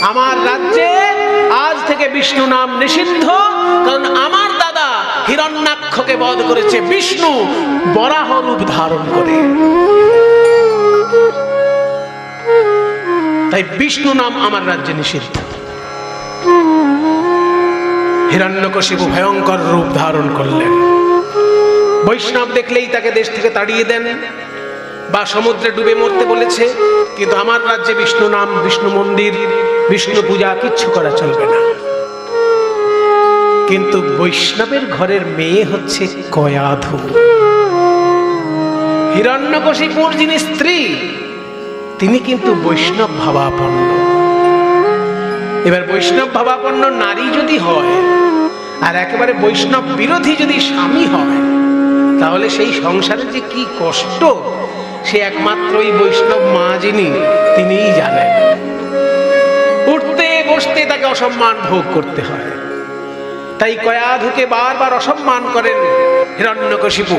আমার রাজ্যে আজ থেকে বিষ্ণু নাম নিষিদ্ধ, কারণ আমার দাদা হিরণ্যাক্ষকে বধ করেছে বিষ্ণু বরাহ রূপ ধারণ করে। তাই বিষ্ণু নাম আমার রাজ্যে নিষিদ্ধ। হিরণ্যকশিপু ভয়ঙ্কর রূপ ধারণ করলেন। বৈষ্ণব দেখলেই তাকে দেশ থেকে তাড়িয়ে দেন বা সমুদ্রে ডুবে মরতে বলেছে, কিন্তু আমার রাজ্যে বিষ্ণু নাম, বিষ্ণু মন্দির, বিষ্ণু পূজা কিচ্ছু করা চলবে না। কিন্তু বৈষ্ণবের ঘরের মেয়ে হচ্ছে কয়াধু, হিরণ্যকশিপুর যিনি স্ত্রী, তিনি কিন্তু বৈষ্ণব ভাবাপন্ন। এবার বৈষ্ণব ভাবাপন্ন নারী যদি হয় আর একেবারে বৈষ্ণব বিরোধী যদি স্বামী হয়, তাহলে সেই সংসারে যে কি কষ্ট সে একমাত্র ওই বৈষ্ণব মা যিনি, তিনিই জানেন। উঠতে বসতে তাকে অসম্মান ভোগ করতে হয়। তাই কয়াধুকে বারবার অসম্মান করেন হিরণ্যকশিপু।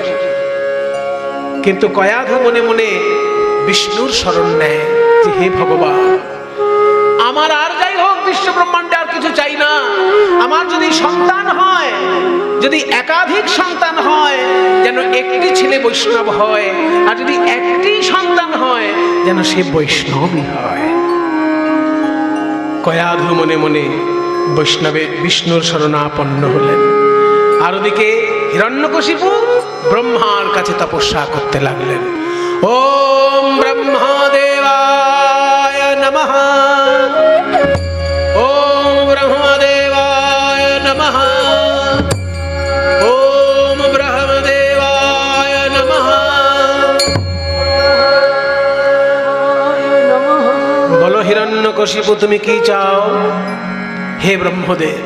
কিন্তু কয়াধু মনে মনে বিষ্ণুর শরণ নেয় যে হে ভগবান, আমার আর যাই হোক বিশ্ব ব্রহ্মাণ্ডে আর কিছু চাই না। আমার যদি সন্তান হয়, যদি একাধিক সন্তান হয়, যেন একটি ছেলে বৈষ্ণব হয়, আর যদি একটি সন্তান হয় যেন সে বৈষ্ণবই হয়। কয়াধু মনে মনে বৈষ্ণবে বিষ্ণুর শরণাপন্ন হলেন। আর ওদিকে হিরণ্যকশিপু ব্রহ্মার কাছে তপস্যা করতে লাগলেন। ওম ব্রহ্মদেবায় নমঃ, ওম ব্রহ্মদেবায় নমঃ, ওম ব্রহ্মদেবায় নমঃ। বলো হিরণ্যকশিপু, তুমি কি চাও? হে ব্রহ্মদেব,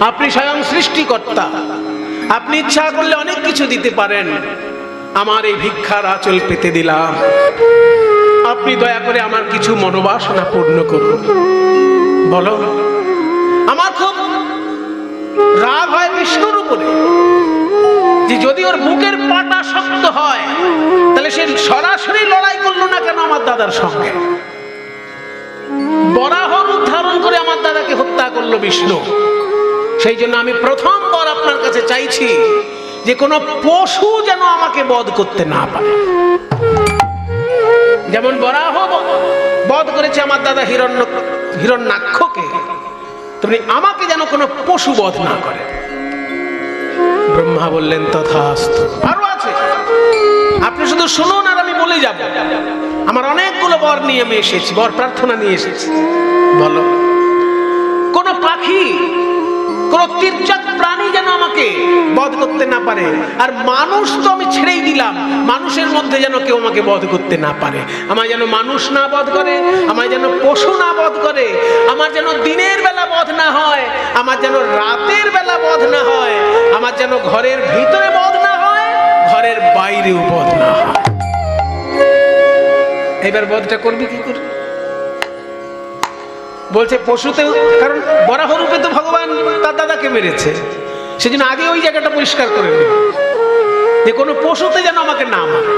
আপনি স্বয়ং সৃষ্টিকর্তা, আপনি ইচ্ছা করলে অনেক কিছু দিতে পারেন। আমার এই ভিক্ষার আঁচল পেতে দিলাম, আপনি দয়া করে আমার কিছু মনোবাসনা পূর্ণ করুন। বলো। আমার খুব রাগ হয় বিষ্ণুর উপরে, যে যদি ওর বুকের পাটা শক্ত হয় তাহলে সে সরাসরি লড়াই করলো না কেন আমার দাদার সঙ্গে? বরাহ রূপ ধারণ করে আমার দাদাকে হত্যা করলো বিষ্ণু। সেই জন্য আমি প্রথমবার আপনার কাছে চাইছি যে কোনো পশু যেন আমাকে বধ করতে না পারে। যেমন বরাহ বধ করেছে আমার দাদা হিরণ্যাক্ষকে, তুমি আমাকে যেন কোনো পশু বধ না করে। ব্রহ্মা বললেন তথাস্তু। আরো আছে, আপনি শুধু শুনুন আর আমি বলে যাব। আমার অনেকগুলো বর নিয়ে আমি এসেছি, বর প্রার্থনা নিয়ে এসেছি। বলো। কোন পাখি, কোন তির্যক প্রাণী যেন আমাকে বধ করতে না পারে। আর মানুষ তো আমি ছেড়েই দিলাম, মানুষের মধ্যে যেন কেউ আমাকে বধ করতে না পারে। আমায় যেন মানুষ না বধ করে, আমায় যেন পশু না বধ করে, আমার যেন দিনের বেলা বধ না হয়, আমার যেন রাতের বেলা বধ না হয়, আমার যেন ঘরের ভিতরে বধ না হয়, ঘরের বাইরেও বধ না হয়। এবার বধটা করবি কি করে? বলছে পশুতেও, কারণ বরাহ রূপে তো ভগবান তার দাদাকে মেরেছে, সেজন্য আগে ওই জায়গাটা পরিষ্কার করে নেবে যে কোনো পশুতে যেন আমাকে না মারে,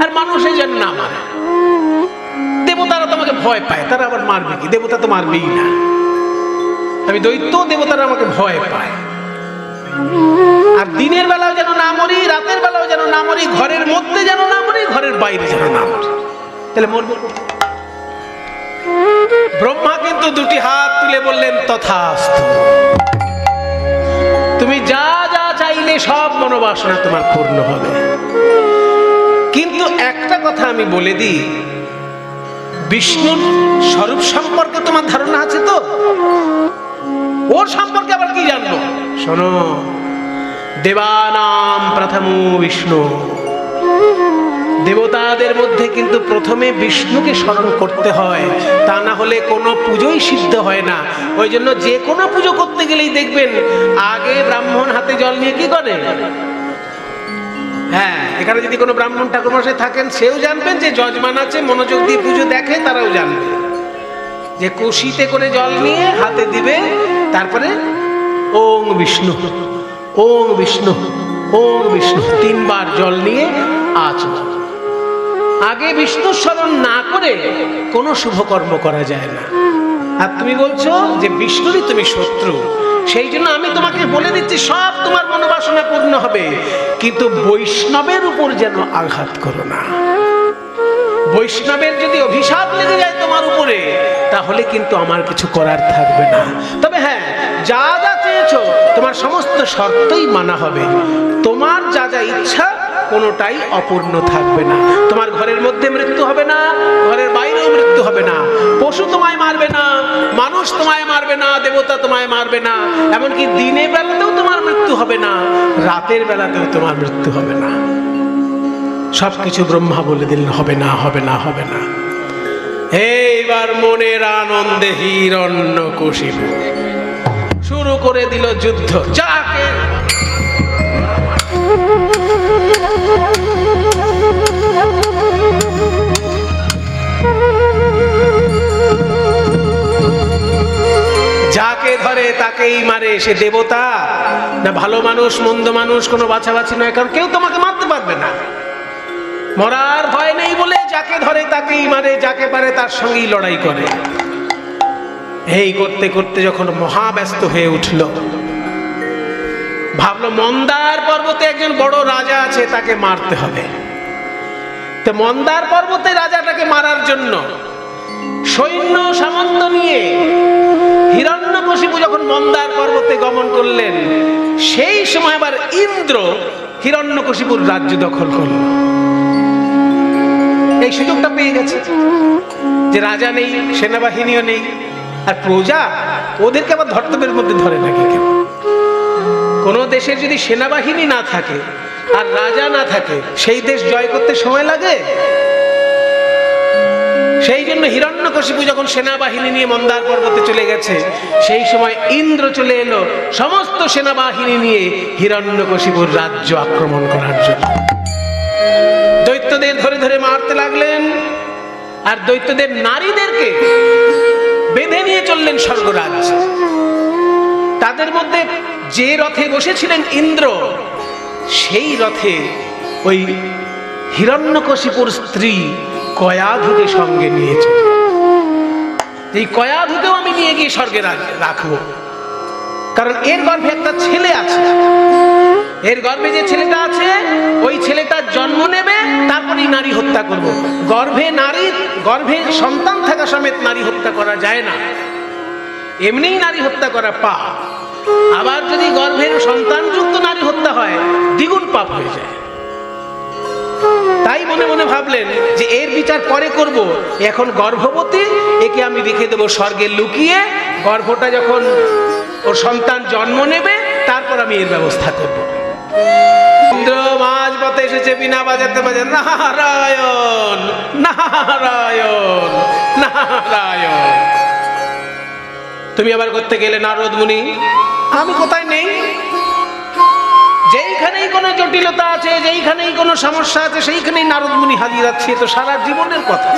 আর মানুষে যেন না মারে। দেবতারা তো আমাকে ভয় পায়, তারা আবার মারবে কি? দেবতা তো মারবেই না। আমি দৈত্য, দেবতারা আমাকে ভয় পায়। আর দিনের বেলাও যেন না মরি, রাতের বেলাও যেন না মরি, ঘরের মধ্যে যেন না মরি, ঘরের বাইরে যেন না মরি। তাহলে মরবো। ব্রহ্মা কিন্তু দুটি হাত তুলে বললেন তথাস্তু। তুমি যা যা চাইলে সব মনোবাসনা তোমার পূর্ণ হবে। কিন্তু একটা কথা আমি বলে দিই, বিষ্ণুর স্বরূপ সম্পর্কে তোমার ধারণা আছে তো? ওর সম্পর্কে আবার কি জানবো? শোনো, দেবানাম প্রথম বিষ্ণু। দেবতাদের মধ্যে কিন্তু প্রথমে বিষ্ণুকে স্মরণ করতে হয়, তা না হলে কোনো পুজোই সিদ্ধ হয় না। ওই জন্য যে কোনো পুজো করতে গেলেই দেখবেন আগে ব্রাহ্মণ হাতে জল নিয়ে কি করে। হ্যাঁ, এখানে যদি কোনো ব্রাহ্মণ ঠাকুরমশাই থাকেন, সেও জানবেন যে যজমান আছে, মনোযোগ দিয়ে পুজো দেখে, তারাও জানবে যে কলসিতে করে জল নিয়ে হাতে দিবে, তারপরে ওং বিষ্ণু, ওং বিষ্ণু, ওং বিষ্ণু তিনবার জল নিয়ে আচমন। আগে বিষ্ণু স্মরণ না করে কোনো শুভকর্ম করা যায় না। আর তুমি বলছো যে বিষ্ণুরই তুমি শত্রু। সেই জন্য আমি তোমাকে বলে দিচ্ছি সব তোমার মনোবাসনা পূর্ণ হবে, কিন্তু বৈষ্ণবের উপর যেন আঘাত করো না। বৈষ্ণবের যদি অভিশাপ লেগে যায় তোমার উপরে, তাহলে কিন্তু আমার কিছু করার থাকবে না। তবে হ্যাঁ, যা যা চেয়েছো তোমার সমস্ত শর্তই মানা হবে। তোমার যা যা ইচ্ছা কোনোটাই অপূর্ণ থাকবে না। তোমার ঘরের মধ্যে মৃত্যু হবে না, ঘরের বাইরেও মৃত্যু হবে না, পশু তোমায় মারবে না, মানুষ তোমায় মারবে না, দেবতা তোমায় মারবে না, এমনকি দিনের বেলাতেও তোমার মৃত্যু হবে না, রাতের বেলাতেও তোমার মৃত্যু হবে না। সবকিছু ব্রহ্মা বলে দিলেন হবে না, হবে না, হবে না। এইবার মনের আনন্দে হিরণ্যকশিপু শুরু করে দিল যুদ্ধ। যাকে যাকে ধরে তাকেই মারে। সে দেবতা না ভালো মানুষ মন্দ মানুষ, কোনো বাছাবাছি নয়, কারণ কেউ তোমাকে মারতে পারবে না। মরার ভয় নেই বলে যাকে ধরে তাকেই মারে, যাকে পারে তার সঙ্গেই লড়াই করে। এই করতে করতে যখন মহাব্যস্ত হয়ে উঠল, ভাবলো মন্দার পর্বতে একজন বড় রাজা আছে, তাকে মারতে হবে। তো মন্দার পর্বতে রাজাটাকে মারার জন্য সৈন্য সামন্ত নিয়ে হিরণ্যকশিপু যখন মন্দার পর্বতে গমন করলেন, সেই সময় আবার ইন্দ্র হিরণ্যকশিপুর রাজ্য দখল করল। এই সুযোগটা পেয়ে গেছে যে রাজা নেই, সেনাবাহিনীও নেই, আর প্রজা ওদেরকে আবার ধর্তব্যের মধ্যে ধরে নাকি কেউ? কোন দেশের যদি সেনাবাহিনী না থাকে আর রাজা না থাকে, সেই দেশ জয় করতে সময় লাগে। সেই জন্য হিরণ্যকশিপু যখন সেনাবাহিনী নিয়ে মন্দার পর্বতে চলে গেছে, সেই সময় ইন্দ্র চলে এলো সমস্ত সেনাবাহিনী নিয়ে হিরণ্যকশিপুর রাজ্য আক্রমণ করার জন্য। দৈত্যদের ধরে ধরে মারতে লাগলেন, আর দৈত্যদের নারীদেরকে বেঁধে নিয়ে চললেন স্বর্গরাজ। তাদের মধ্যে যে রথে বসেছিলেন ইন্দ্র, সেই রথে ওই হিরণ্যকশিপুর স্ত্রী কয়াধুকে সঙ্গে নিয়েছে। এই কয়াধুকেও আমি নিয়ে গিয়ে স্বর্গে রাখবো, কারণ এর গর্ভে একটা ছেলে আছে। এর গর্ভে যে ছেলেটা আছে, ওই ছেলেটার জন্ম নেবে, তারপরে নারী হত্যা করব। গর্ভে সন্তান থাকা সমেত নারী হত্যা করা যায় না, এমনিই নারী হত্যা করা পাপ। আবার যদি গর্ভের সন্তানযুক্ত নারী হত্যা হয়, দ্বিগুণ পাপ হয়ে যায়। তাই মনে মনে ভাবলেন যে এর বিচার পরে করব, এখন গর্ভবতী, একে আমি রেখে দেবো স্বর্গে লুকিয়ে। গর্ভটা যখন ওর সন্তান জন্ম নেবে, তারপর আমি এর ব্যবস্থা করব। ইন্দ্র মাঝ পথে এসেছে, বিনা বাজাতে বাজাতে নারায়ণ নারায়ণ নারায়ণ। তুমি আবার করতে গেলে নারদ মুনি? আমি কোথায় নেই। যেইখানেই কোনো জটিলতা আছে, যেইখানেই কোনো সমস্যা আছে, সেইখানেই নারদ মুনি হাজির আছে। তো সারা জীবনের কথা।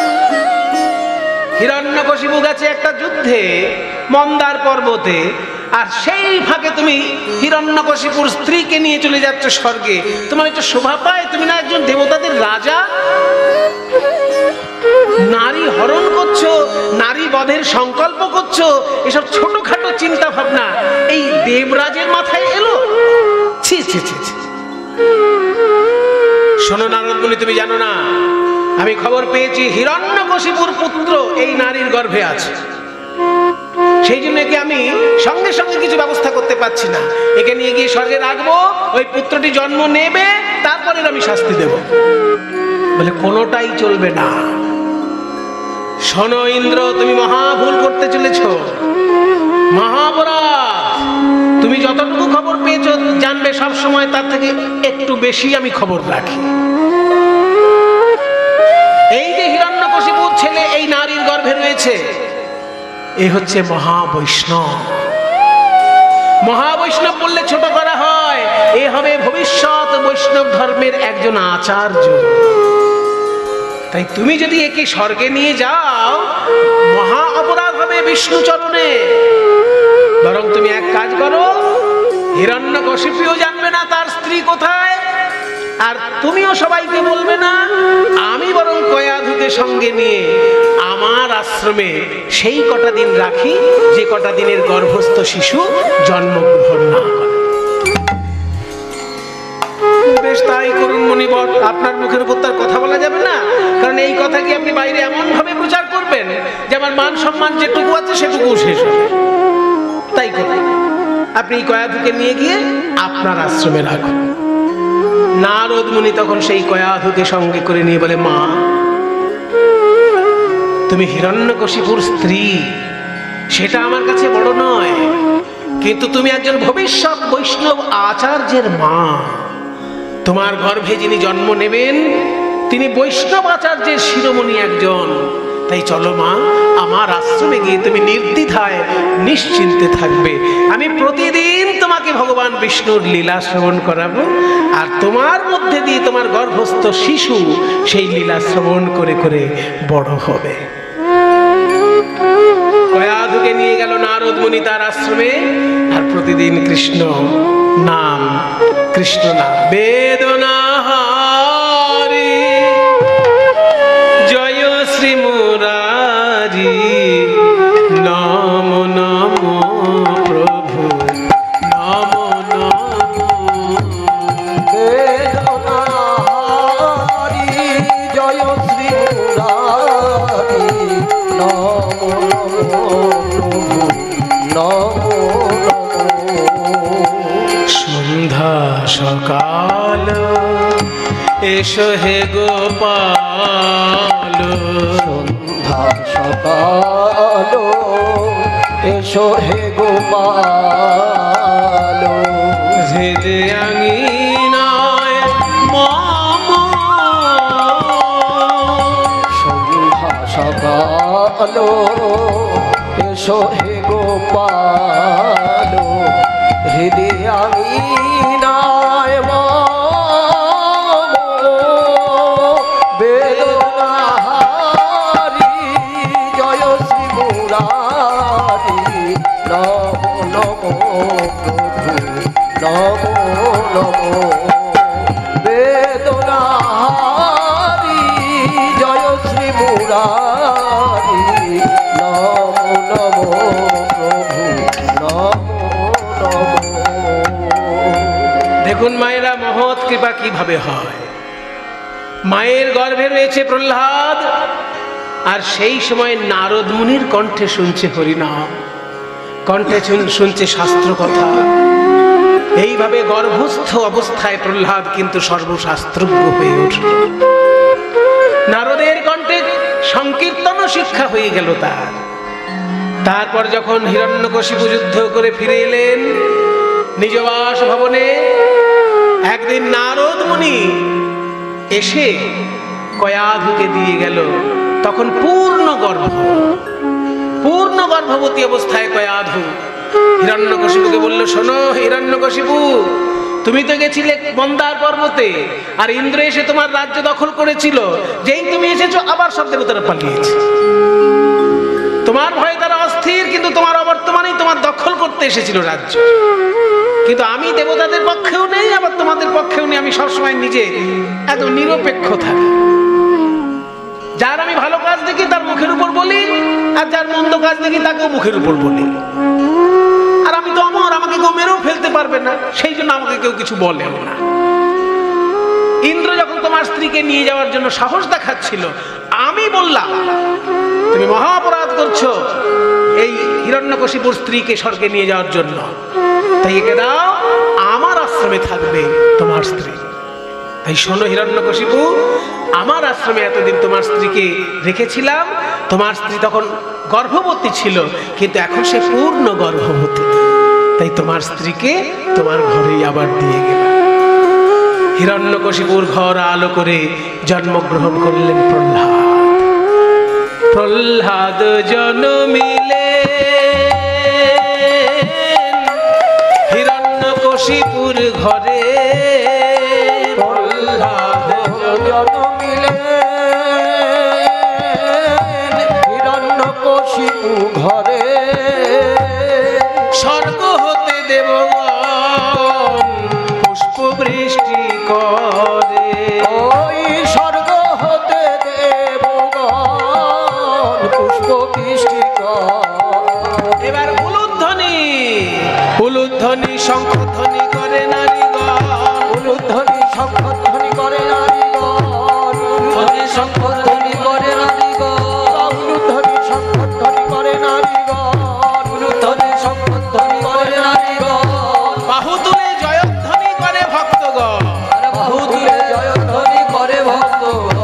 হিরণ্যকশিপু গেছে একটা যুদ্ধে মন্দার পর্বতে, আর সেই ফাঁকে তুমি হিরণ্যকশিপুর স্ত্রীকে নিয়ে চলে যাচ্ছ স্বর্গে। তোমার একটা শোভা পায়? তুমি না একজন দেবতাদের রাজা, নারী হরণ করছো, নারী বধের সংকল্প করছো। এসব ছোটখাটো চিন্তা ভাবনা এই দেবরাজের মাথায় এলো? ছি ছি ছি ছি। শোনো নারদ মুনি, তুমি জানো না, আমি খবর পেয়েছি হিরণ্যকশিপুর পুত্র এই নারীর গর্ভে আছে। সেই জন্য একে আমি সঙ্গে সঙ্গে কিছু ব্যবস্থা করতে পারছি না। একে নিয়ে গিয়ে স্বর্গে রাখবো, ওই পুত্রটি জন্ম নেবে, তারপরে আমি শাস্তি দেব। বলে কোনোটাই চলবে না। শোনো ইন্দ্র, তুমি মহা ভুল করতে চলেছ, মহাপরাধ। তুমি যতটুকু খবর পেয়েছো জানবে, সব সময় তার থেকে একটু বেশি আমি খবর রাখি। এই যে হিরণ্যকশিপুর ছেলে এই নারীর গর্ভে রয়েছে, এ হচ্ছে মহাবৈষ্ণব। মহাবৈষ্ণব বললে ছোট করা হয়, এ হবে ভবিষ্যৎ বৈষ্ণব ধর্মের একজন আচার্য। তাই তুমি যদি একে স্বর্গে নিয়ে যাও, মহা অপরাধ হবে বিষ্ণু চরণে। বরং তুমি এক কাজ করো, হিরণ্যকশিপুও জানবে না তার স্ত্রী কোথায়, আর তুমিও সবাইকে বলবে না, আমি বরং কয়াধুকে সঙ্গে নিয়ে আমার আশ্রমে সেই কটা দিন রাখি যে কটা দিনের গর্ভস্থ শিশু জন্মগ্রহণ না করে। বেশ, তাই করুন মুনিবর। আপনার মুখের উপর তার কথা বলা যাবে না, কারণ এই কথা কি আপনি বাইরে এমন ভাবে প্রচার করবেন যে আমার মান সম্মান যেটুকু আছে সেটুকু শেষ হবে। তাই করুন, আপনি কয়াধুকে নিয়ে গিয়ে আপনার আশ্রমে রাখুন। নারদ মুনি তখন সেই কয়াধুকে সঙ্গে করে নিয়ে বলে, মা, তুমি হিরণ্যকশিপুর স্ত্রী, সেটা আমার কাছে বড় নয়, কিন্তু তুমি একজন ভবিষ্যৎ বৈষ্ণব আচার্যের মা। তোমার গর্ভে যিনি জন্ম নেবেন তিনি বৈষ্ণব আচার্যের শিরোমণি একজন। তাই চলো মা, আমার আশ্রমে গিয়ে তুমি নির্দ্বিধায় নিশ্চিন্তে থাকবে। আমি প্রতিদিন তোমাকে ভগবান বিষ্ণুর লীলা শ্রবণ করাবো, আর তোমার মধ্যে দিয়ে তোমার গর্ভস্থ শিশু সেই লীলা শ্রবণ করে করে বড় হবে। কয়াধুকে নিয়ে গেল নারদ মুনি তার আশ্রমে, আর প্রতিদিন কৃষ্ণ নাম বেদনা হারি জয় শ্রী মুরারি নম নম প্রভু নম নম বেদনা হারি জয় শ্রী মুরারি নম নম প্রভু নম সন্ধ্যা সকাল এসো হে গোপাল, সন্ধ্যা সকাল এসো হে গোপাল, হৃদে আঙিনায় মম। সন্ধ্যা সকাল এসো হে গোপাল, হৃদয় আঙিনায় মম। বেদনা হারি জয় শ্রী মুরারি নম নম প্রভু নম নম। বেদনা হারি জয় শ্রী মুরারি নম নম প্রভু নম নম। দেখুন মায়েরা, মহৎ কৃপা কিভাবে হয়। মায়ের গর্ভে রয়েছে প্রহ্লাদ, আর সেই সময় নারদ মুনির কণ্ঠে শুনছে হরিনাম, কণ্ঠে শুনছে শাস্ত্র কথা। এইভাবে গর্ভস্থ অবস্থায় প্রহ্লাদ কিন্তু সর্বশাস্ত্রজ্ঞ হয়ে উঠল। নারদের কণ্ঠে সংকীর্তন শিক্ষা হয়ে গেল তার। তারপর যখন হিরণ্যকশিপু যুদ্ধ করে ফিরে এলেন নিজ বাসভবনে, একদিন নারদ মুনি এসে কয়াধুকে দিয়ে গেল। তখন পূর্ণ গর্ভবতী অবস্থায় কয়াধু হিরণ্যকশিপুকে বলল, শোনো হিরণ্যকশিপু, তুমি তো গেছিলে মন্দার পর্বতে, আর ইন্দ্র এসে তোমার রাজ্য দখল করেছিল। যেই তুমি এসেছো আবার সব দেবতারা পালিয়েছে। তোমার ভয়ে তারা অস্থির, কিন্তু তোমার অবর্তমানেই তোমার দখল করতে এসেছিল রাজ্য। কিন্তু আমি দেবতাদের পক্ষেও নেই, আবার তোমাদের পক্ষেও নেই। আমি সবসময় নিজে একদম নিরপেক্ষ থাকি। যার আমি ভালো কাজ দেখি তার মুখের উপর বলি, আর যার মন্দ কাজ দেখি তাকেও মুখের উপর বলি। আর আমি তো অমর, আমাকে কেউ মেরেও ফেলতে পারবে না, সেই জন্য আমাকে কেউ কিছু বলেও না। ইন্দ্র যখন তোমার স্ত্রীকে নিয়ে যাওয়ার জন্য সাহস দেখাচ্ছিল, আমি বললাম তুমি মহা অপরাধ করছো এই হিরণ্যকশিপুর স্ত্রীকে স্বর্গে নিয়ে যাওয়ার জন্য। তাই একে দাও, আমার আশ্রমে থাকবে তোমার স্ত্রী। তাই শোনো হিরণ্যকশিপু, আমার আশ্রমে এতদিন তোমার স্ত্রীকে রেখেছিলাম। তোমার স্ত্রী তখন গর্ভবতী ছিল, কিন্তু এখন সে পূর্ণ গর্ভবতী। তাই তোমার স্ত্রীকে তোমার ঘরেই আবার দিয়ে গেলাম। হিরণ্যকশিপুর ঘর আলো করে জন্মগ্রহণ করলেন প্রহ্লাদ জন্মিলে হিরণ্যকশিপুর ঘরে। প্রহ্লাদ জন্মিলে হিরণ্যকশিপু ঘরে। স্বর্গ হতে দেবগণ পুষ্প বৃষ্টি করে। উলুধ্বনি শঙ্খধ্বনি করে নারীগণ, উলুধ্বনি শঙ্খধ্বনি করে নারীগণ, উলুধ্বনি শঙ্খধ্বনি করে নারীগণ, উলুধ্বনি শঙ্খধ্বনি করে নারীগণ, উলুধ্বনি শঙ্খধ্বনি করে নারীগণ, বাহু তুলে জয়ধ্বনি করে ভক্তগণ, বাহু তুলে জয়ধ্বনি করে ভক্তগণ,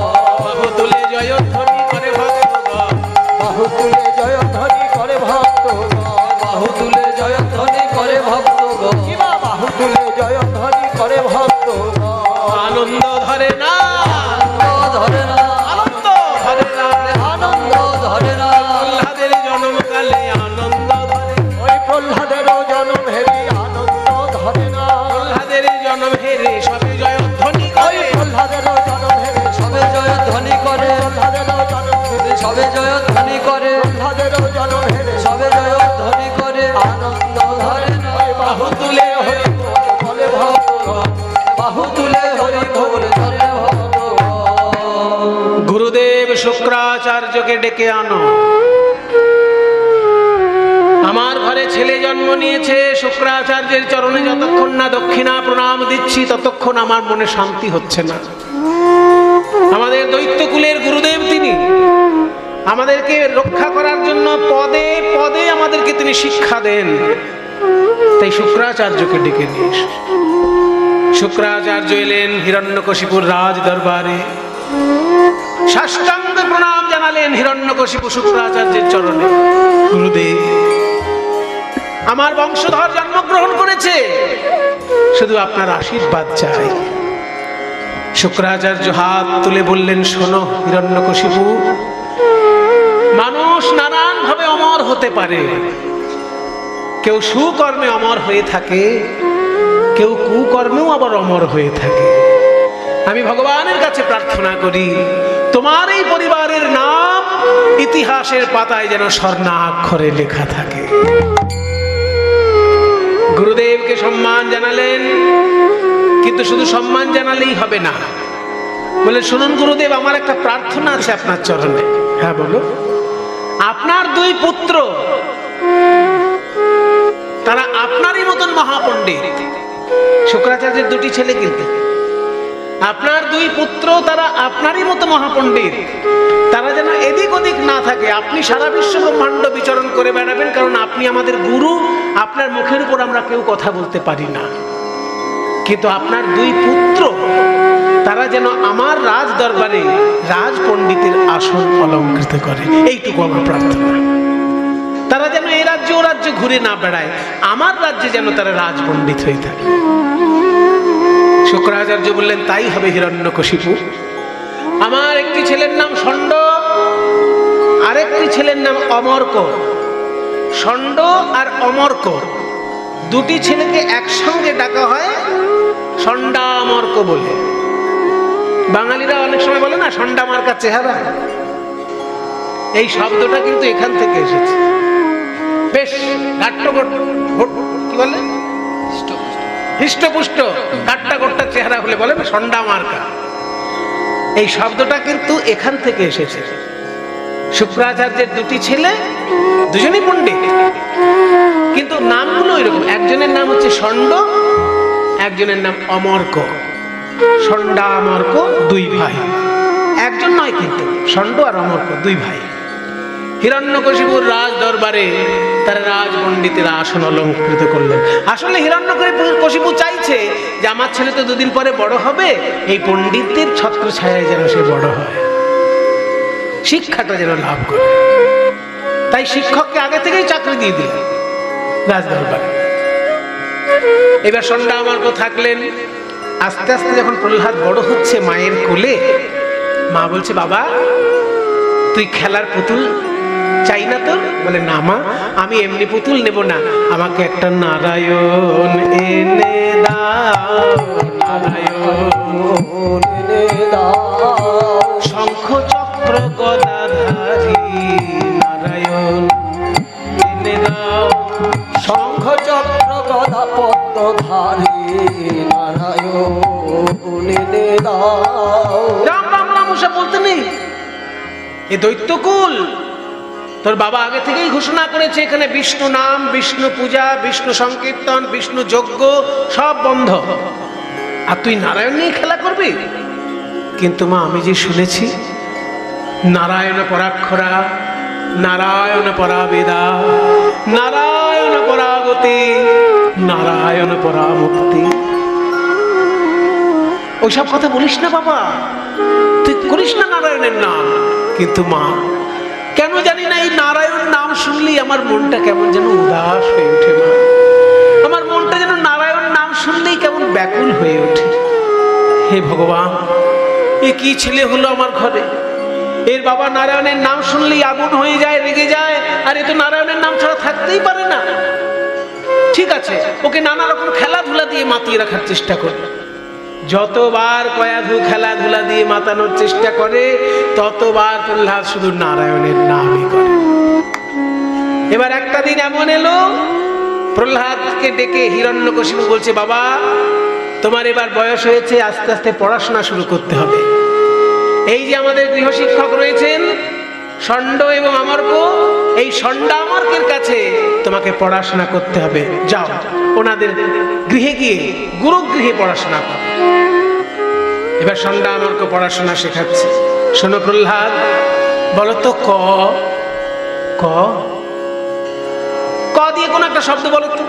বাহু তুলে জয়ধ্বনি করে ভক্তগণ, বাহু তুলে জয়ধ্বনি করে ভক্তগণ, বাহু তুলে জয়ধ্বনি করে ভক্তগণ, কিবা বাহু তুলে জয়ধ্বনি করে ভক্তগণ। আনন্দ ধরে না, আনন্দ ধরে না, আনন্দ ধরে না, আনন্দ ধরে না, প্রহ্লাদের জন্মকালে আনন্দ ধরে, ওই প্রহ্লাদেরও জন্ম হেরি আনন্দ ধরে না, প্রহ্লাদের জন্ম হেরে সবে জয়ধ্বনি ওই করে, প্রহ্লাদেরও জন্ম হেরি সবে জয়ধ্বনি করে, প্রহ্লাদেরও জন্ম হেরি সবে জয়ধ্বনি করে, প্রহ্লাদেরও জন্ম হেরি সবে জয়ধ্বনি করে, আনন্দ ধরে না, বাহু তুলে হরি বলে ভক্তগণ, বাহু তুলে হরি বলে ভক্তগণ। গুরুদেব শুক্রাচার্যকে ডেকে আনো। আমার ঘরে ছেলে জন্ম নিয়েছে, শুক্রাচার্যের চরণে যতক্ষণ না দক্ষিণা প্রণাম দিচ্ছি ততক্ষণ আমার মনে শান্তি হচ্ছে না। আমাদের দৈত্যকুলের গুরুদেব তিনি, আমাদেরকে রক্ষা করার জন্য পদে পদে আমাদেরকে তিনি শিক্ষা দেন। তাই শুক্রাচার্যকে ডেকে নিয়ে এসো। শুক্রাচার্য এলেন হিরণ্যকশিপুর রাজ দরবারে, সাষ্টাঙ্গ প্রণাম জানালেন হিরণ্যকশিপু শুক্রাচার্যের চরণে। গুরুদেব, আমার বংশধর জন্মগ্রহণ করেছে, শুধু আপনার আশীর্বাদ চাই। শুক্রাচার্য হাত তুলে বললেন, শোনো হিরণ্যকশিপু, মানুষ নানান ভাবে অমর হতে পারে। কেউ সুকর্মে অমর হয়ে থাকে, কেউ কুকর্মেও আবার অমর হয়ে থাকে। আমি ভগবানের কাছে প্রার্থনা করি, তোমার এই পরিবারের নাম ইতিহাসের পাতায় যেন স্বর্ণাক্ষরে লেখা থাকে। গুরুদেবকে সম্মান জানালেন, কিন্তু শুধু সম্মান জানালেই হবে না। বলে, শুনুন গুরুদেব, আমার একটা প্রার্থনা আছে আপনার চরণে। হ্যাঁ বলো। আপনার দুই পুত্র, তারা আপনারই মতন মহাপণ্ডিত। শুক্রাচার্যের দুটি ছেলে, কিন্তু আপনার দুই পুত্র তারা আপনারই মতো মহাপণ্ডিত। তারা যেন এদিক ওদিক না থাকে। আপনি সারা বিশ্ব ব্রহ্মাণ্ড বিচরণ করে বেড়াবেন, কারণ আপনি আমাদের গুরু। আপনার মুখের উপর আমরা কেউ কথা বলতে পারি না। কিন্তু আপনার দুই পুত্র তারা যেন আমার রাজ দরবারে রাজ পণ্ডিতের আসন অলঙ্কৃত করে, এইটুকু আমার প্রার্থনা। তারা যেন এই রাজ্য ও রাজ্য ঘুরে না বেড়ায়, আমার রাজ্যে যেন তারা রাজ পণ্ডিত হয়ে থাকে। শুক্রাচার্য বললেন, তাই হবে হিরণ্যকশিপু। আমার একটি ছেলের নাম ষণ্ড, আরেকটি ছেলের নাম অমর্ক। ষণ্ড আর অমর্ক দুটি ছেলেকে একসঙ্গে ডাকা হয় ষণ্ডামর্ক বলে। বাঙালিরা অনেক সময় বলে না, ষণ্ডা মার্কা চেহারা। এই শব্দটা কিন্তু এখান থেকে এসেছে। বেশ কি বলে, হৃষ্টপুষ্ট গাট্টা গোট্টা চেহারা হলে বলে না ষণ্ডা মার্কা। এই শব্দটা কিন্তু এখান থেকে এসেছে। শুক্রাচার্যের দুটি ছেলে, দুজনই পণ্ডিত, কিন্তু নামগুলো এরকম। একজনের নাম হচ্ছে ষণ্ড, একজনের নাম অমর্ক। ষণ্ডা অমর্ক দুই ভাই, একজন নয় কিন্তু, ষণ্ড আর অমর্ক দুই ভাই। হিরণ্যকশিপুর রাজ দরবারে তারা রাজ পণ্ডিতের আসন অলঙ্কৃত করলেন। আসলে হিরণ্যকশিপু চাইছে যে আমার ছেলে তো দুদিন পরে বড় হবে, এই পণ্ডিতের ছত্র ছায়ায় যেন সে বড় হয়, শিক্ষাটা যেন লাভ করে। তাই শিক্ষককে আগে থেকেই চাকরি দিয়ে দিলেন রাজ দরবারে। এবার ষণ্ডা অমর্ক থাকলেন। আস্তে আস্তে যখন প্রহ্লাদ বড় হচ্ছে মায়ের কোলে, মা বলছে, বাবা তুই খেলার পুতুল চাই না তোর? বলে, না মা, আমি এমনি পুতুল নেব না, আমাকে একটা নারায়ণ এনে দাও, নারায়ণ এনে দাও, শঙ্খ চক্র গদাধারী নারায়ণ এনে দাও, শঙ্খ চক্র গদা পদ্মধারী নারায়ণ এনে দাও। রাম রাম রাম ওসব বলতে নেই। এ দৈত্যকুল, তোর বাবা আগে থেকেই ঘোষণা করেছে এখানে বিষ্ণু নাম, বিষ্ণু পূজা, বিষ্ণু সংকীর্তন, বিষ্ণু যজ্ঞ সব বন্ধ, আর তুই নারায়ণ নিয়ে খেলা করবি? কিন্তু মা, আমি যে শুনেছি নারায়ণ পরাক্ষরা, নারায়ণ পরা বেদা, নারায়ণ পরাগতি, নারায়ণ পরা মুক্তি। ওইসব কথা বলিস না বাবা, তুই করিস না নারায়ণের নাম। কিন্তু মা, কেন জানি না এই নারায়ণ নাম শুনলেই আমার মনটা কেমন যেন উদাস হয়ে ওঠে মা। আমার মনটা যেন নারায়ণ নাম শুনলেই কেমন ব্যাকুল হয়ে ওঠে। হে ভগবান, এ কি ছেলে হলো আমার ঘরে! এর বাবা নারায়ণের নাম শুনলেই আগুন হয়ে যায়, রেগে যায়, আর এ তো নারায়ণের নাম ছাড়া থাকতেই পারে না। ঠিক আছে, ওকে নানা রকম খেলাধুলা দিয়ে মাতিয়ে রাখার চেষ্টা করে। যতবার কয়াধু খেলাধুলা দিয়ে মাতানোর চেষ্টা করে, ততবার প্রহ্লাদ শুধু নারায়ণের নামই করে। এবার একটা দিন এমন এলো, প্রহ্লাদকে ডেকে হিরণ্যকশিপু বলছে, বাবা তোমার এবার বয়স হয়েছে, আস্তে আস্তে পড়াশোনা শুরু করতে হবে। এই যে আমাদের গৃহশিক্ষক রয়েছেন ষণ্ড এবং অমর্ক, এই ষণ্ডামর্কের কাছে তোমাকে পড়াশোনা করতে হবে। যাও, ওনাদের গৃহে গিয়ে গুরুগৃহে পড়াশোনা করো। এবার ষণ্ডামর্ক পড়াশোনা শেখাচ্ছে। শোনো প্রহ্লাদ, বলো তো ক ক ক দিয়ে কোন একটা শব্দ বলো তো।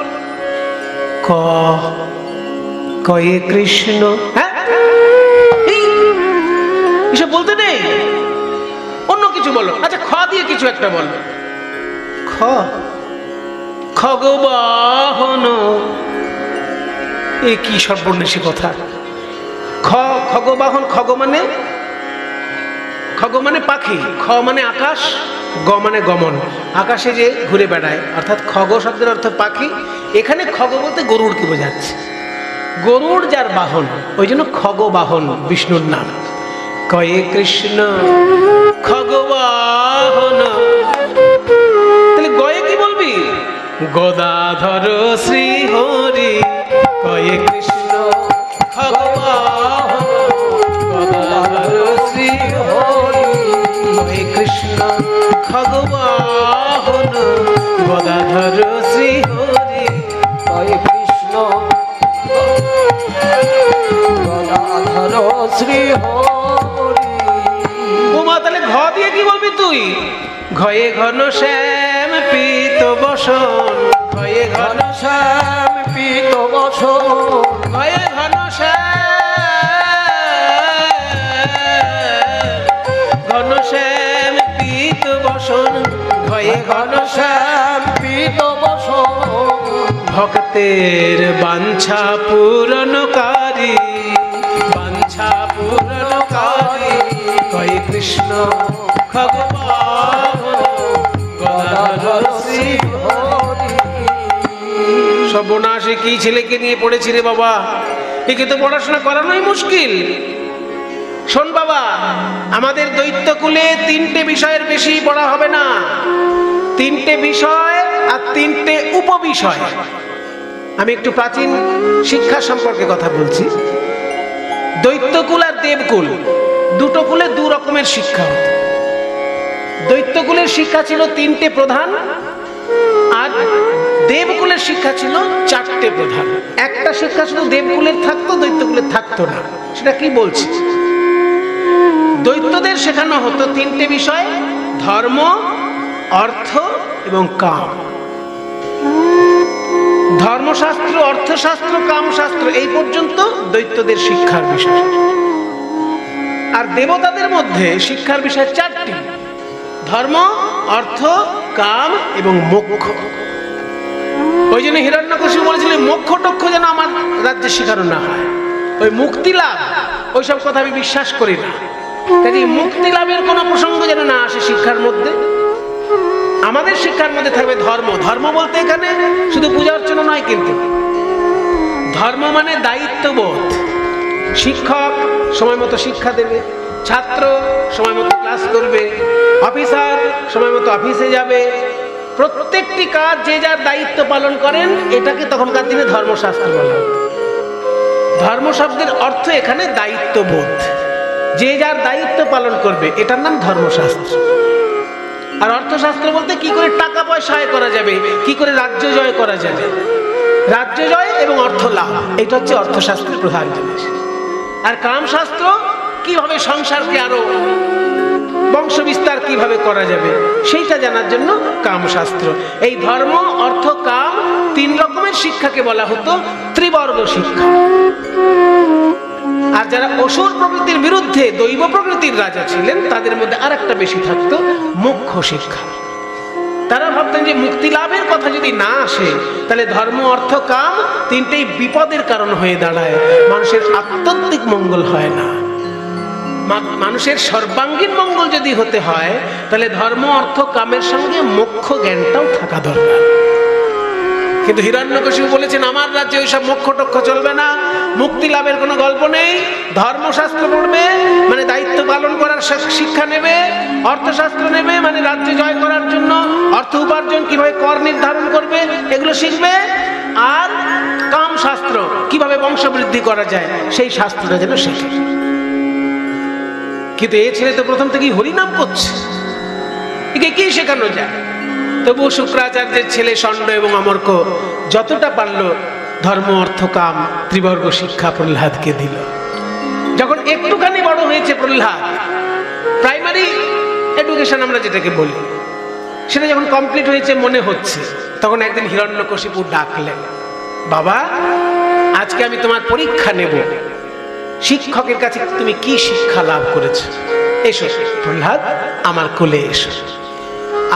ক কয়ে কৃষ্ণ। হ্যাঁ, এসব বলতে নেই, অন্য কিছু বলো। আচ্ছা, খ দিয়ে কিছু একটা বলো। খ খগবাহন। এ কি সর্বনেশী কথা! খগবাহন, খগ মানে পাখি, খ মানে আকাশ, গ মানে গমন, আকাশে যে ঘুরে বেড়ায়, অর্থাৎ খগ শব্দের অর্থ পাখি। এখানে খগ বলতে গরুড়কে বোঝাচ্ছে, গরুড় যার বাহন, ওই জন্য খগবাহন বিষ্ণুর নাম। কয়ে কৃষ্ণ খগবাহন। তাহলে গয়ে কি বলবি? গদাধর শ্রী হরি কয়ে কৃষ্ণ খগবাহন, গদাধর শ্রী হরি কয়ে কৃষ্ণ খগবাহন, গদাধর শ্রী হরি কয়ে কৃষ্ণ গদাধর শ্রী হরি। উমা, তাহলে ঘ দিয়ে কি বলবি তুই? ঘয়ে ঘন শ্যাম পীত বসন, ঘয়ে ঘন শ্যাম পীত বসন, ঘয়ে ঘন শ্যাম পীত বসন, ঘয়ে ঘন শ্যাম পীত বসন। ভক্তের বাঞ্ছা পূরণকারী, বাঞ্ছা পূরণকারী কয়ে কৃষ্ণ খগবাহন, গদাধর শ্রী হরি। সর্বনাশে কি ছেলেকে নিয়ে পড়েছি রে বাবা, একে তো পড়াশোনা করানোই মুশকিল। শোন বাবা, আমাদের দৈত্যকুলে 3টে বিষয়ের বেশি পড়া হবে না। 3টে বিষয় আর 3টে উপবিষয়। আমি একটু প্রাচীন শিক্ষা সম্পর্কে কথা বলছি। দৈত্যকুল আর দেবকুল, দুটো কুলে দু রকমের শিক্ষা হতো। দৈত্যকুলের শিক্ষা ছিল 3টে প্রধান, আর দেবকুলের শিক্ষা ছিল 4টে প্রধান। একটা শিক্ষা শুধু দেবকুলের থাকতো, দৈত্যকুলের থাকতো না। সেটা কি বলছি? দৈত্যদের শেখানো হতো 3টে বিষয়: ধর্ম, অর্থ এবং কাম। ধর্মশাস্ত্র, অর্থশাস্ত্র, কামশাস্ত্র, এই পর্যন্ত দৈত্যদের শিক্ষার বিষয়। আর দেবতাদের মধ্যে শিক্ষার বিষয় 4টি: ধর্ম, অর্থ, কাম এবং মোক্ষ। ওই জন্য হিরণ্যকশিপু বলেছিল, মোক্ষ টক্ষ যেন আমার রাজ্যে শেখানো না হয়। ওই মুক্তি লাভ, ওইসব কথা আমি বিশ্বাস করি না। কাজে মুক্তি লাভের কোনো প্রসঙ্গ যেন না আসে শিক্ষার মধ্যে। আমাদের শিক্ষার মধ্যে থাকবে ধর্ম। ধর্ম বলতে এখানে শুধু পূজা অর্চনা নয়, কিন্তু ধর্ম মানে দায়িত্ববোধ। শিক্ষক সময় মতো শিক্ষা দেবে, ছাত্র সময় মতো ক্লাস করবে, অফিসার সময় মতো অফিসে যাবে। প্রত্যেকটি কাজ যে যার দায়িত্ব পালন করেন, এটাকে তখনকার দিনে ধর্মশাস্ত্র বলা হতো। ধর্ম শব্দের অর্থ এখানে দায়িত্ববোধ। যে যার দায়িত্ব পালন করবে, এটার নাম ধর্মশাস্ত্র। আর অর্থশাস্ত্র বলতে কি করে টাকা পয়সা আয় করা যাবে, কি করে রাজ্য জয় করা যাবে, রাজ্য জয় এবং অর্থ লাভ, এটা হচ্ছে অর্থশাস্ত্রের প্রধান জিনিস। আর কামশাস্ত্র কিভাবে সংসারকে আরো বংশ বিস্তার কিভাবে করা যাবে সেইটা জানার জন্য কামশাস্ত্র। এই ধর্ম অর্থ কাম তিন রকমের শিক্ষাকে বলা হতো ত্রিবর্গ শিক্ষা। আর যারা অসুর প্রকৃতির বিরুদ্ধে দৈব প্রকৃতির রাজা ছিলেন তাদের মধ্যে আর একটা বেশি থাকতো মোক্ষ শিক্ষা। তারা ভাবতেন যে মুক্তি লাভের কথা যদি না আসে তাহলে ধর্ম অর্থ কাম তিনটেই বিপদের কারণ হয়ে দাঁড়ায়, মানুষের আত্যন্তিক মঙ্গল হয় না। মানুষের সর্বাঙ্গীন মঙ্গল যদি হতে হয় তাহলে ধর্ম অর্থ কামের সঙ্গে মোক্ষ জ্ঞানটাও থাকা দরকার। কিন্তু হিরণ্যকশিপু বলেছেন আমার রাজ্যে ওইসব মোক্ষ টক্ষ চলবে না, মুক্তি লাভের কোনো গল্প নেই। ধর্মশাস্ত্র পড়বে মানে দায়িত্ব পালন করার শিক্ষা নেবে, অর্থশাস্ত্র নেবে মানে রাজ্য জয় করার জন্য অর্থ উপার্জন কিভাবে কর নির্ধারণ করবে এগুলো শিখবে, আর কাম শাস্ত্র কিভাবে বংশবৃদ্ধি করা যায় সেই শাস্ত্রটা যেন শেখে। কিন্তু এ ছেলে তো প্রথম থেকেই হরিনাম করছে, একে কি শেখানো যায়? তবুও শুক্রাচার্যের ছেলে ষণ্ড এবং অমর্ক যতটা পারল ধর্ম অর্থ কাম ত্রিবর্গ শিক্ষা প্রহ্লাদকে দিল। যখন একটুখানি বড় হয়েছে প্রহ্লাদ, প্রাইমারি এডুকেশন আমরা যেটাকে বলি, সেটা যখন কমপ্লিট হয়েছে মনে হচ্ছে, তখন একদিন হিরণ্যকশিপু ডাকলেন, বাবা আজকে আমি তোমার পরীক্ষা নেব, শিক্ষকের কাছে তুমি কি শিক্ষা লাভ করেছো, এসো প্রহ্লাদ আমার কোলে এসো।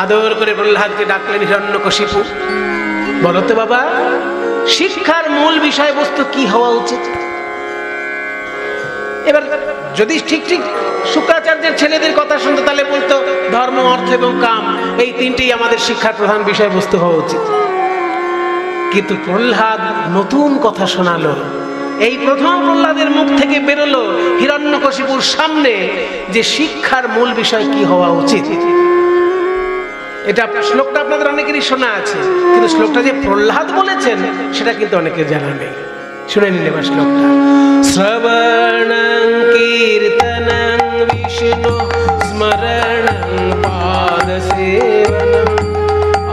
আদর করে প্রহ্লাদকে ডাকলেন হিরণ্যকশিপু, বলো তো বাবা শিক্ষার মূল বিষয়বস্তু কি হওয়া উচিত? এবার যদি ঠিক ঠিক শুক্রাচার্যের ছেলেদের কথা শুনতো তাহলে বলতো ধর্ম অর্থ এবং কাম এই তিনটেই আমাদের শিক্ষার প্রধান বিষয়বস্তু হওয়া উচিত। কিন্তু প্রহ্লাদ নতুন কথা শোনালো। এই প্রথম প্রহ্লাদের মুখ থেকে বেরোলো হিরণ্যকশিপুর সামনে যে শিক্ষার মূল বিষয় কি হওয়া উচিত। এটা শ্লোকটা আপনাদের অনেকেরই শোনা আছে, কিন্তু শ্লোকটা যে প্রহ্লাদ বলেছেন সেটা কিন্তু অনেকের জানা নেই। শুনে নিন এবার শ্লোকটা। শ্রবণং কীর্তনং বিষ্ণু স্মরণং পাদ সেবনং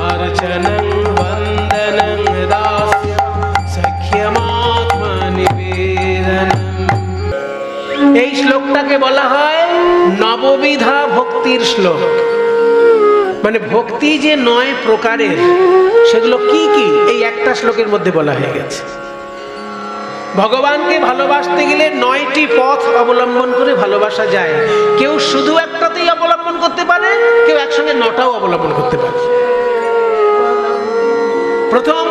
অর্চনং বন্দনং দাস্যং সখ্যমাত্মা নিবেদনম। এই শ্লোকটাকে বলা হয় নববিধা ভক্তির শ্লোক। মানে ভক্তি যে 9 প্রকারের সেগুলো কি কি এই একটা শ্লোকের মধ্যে বলা হয়ে গেছে। ভগবানকে ভালোবাসতে গেলে 9টি পথ অবলম্বন করে ভালোবাসা যায়। কেউ শুধু একটাতেই অবলম্বন করতে পারে, কেউ একসঙ্গে 9টাও অবলম্বন করতে পারে। প্রথম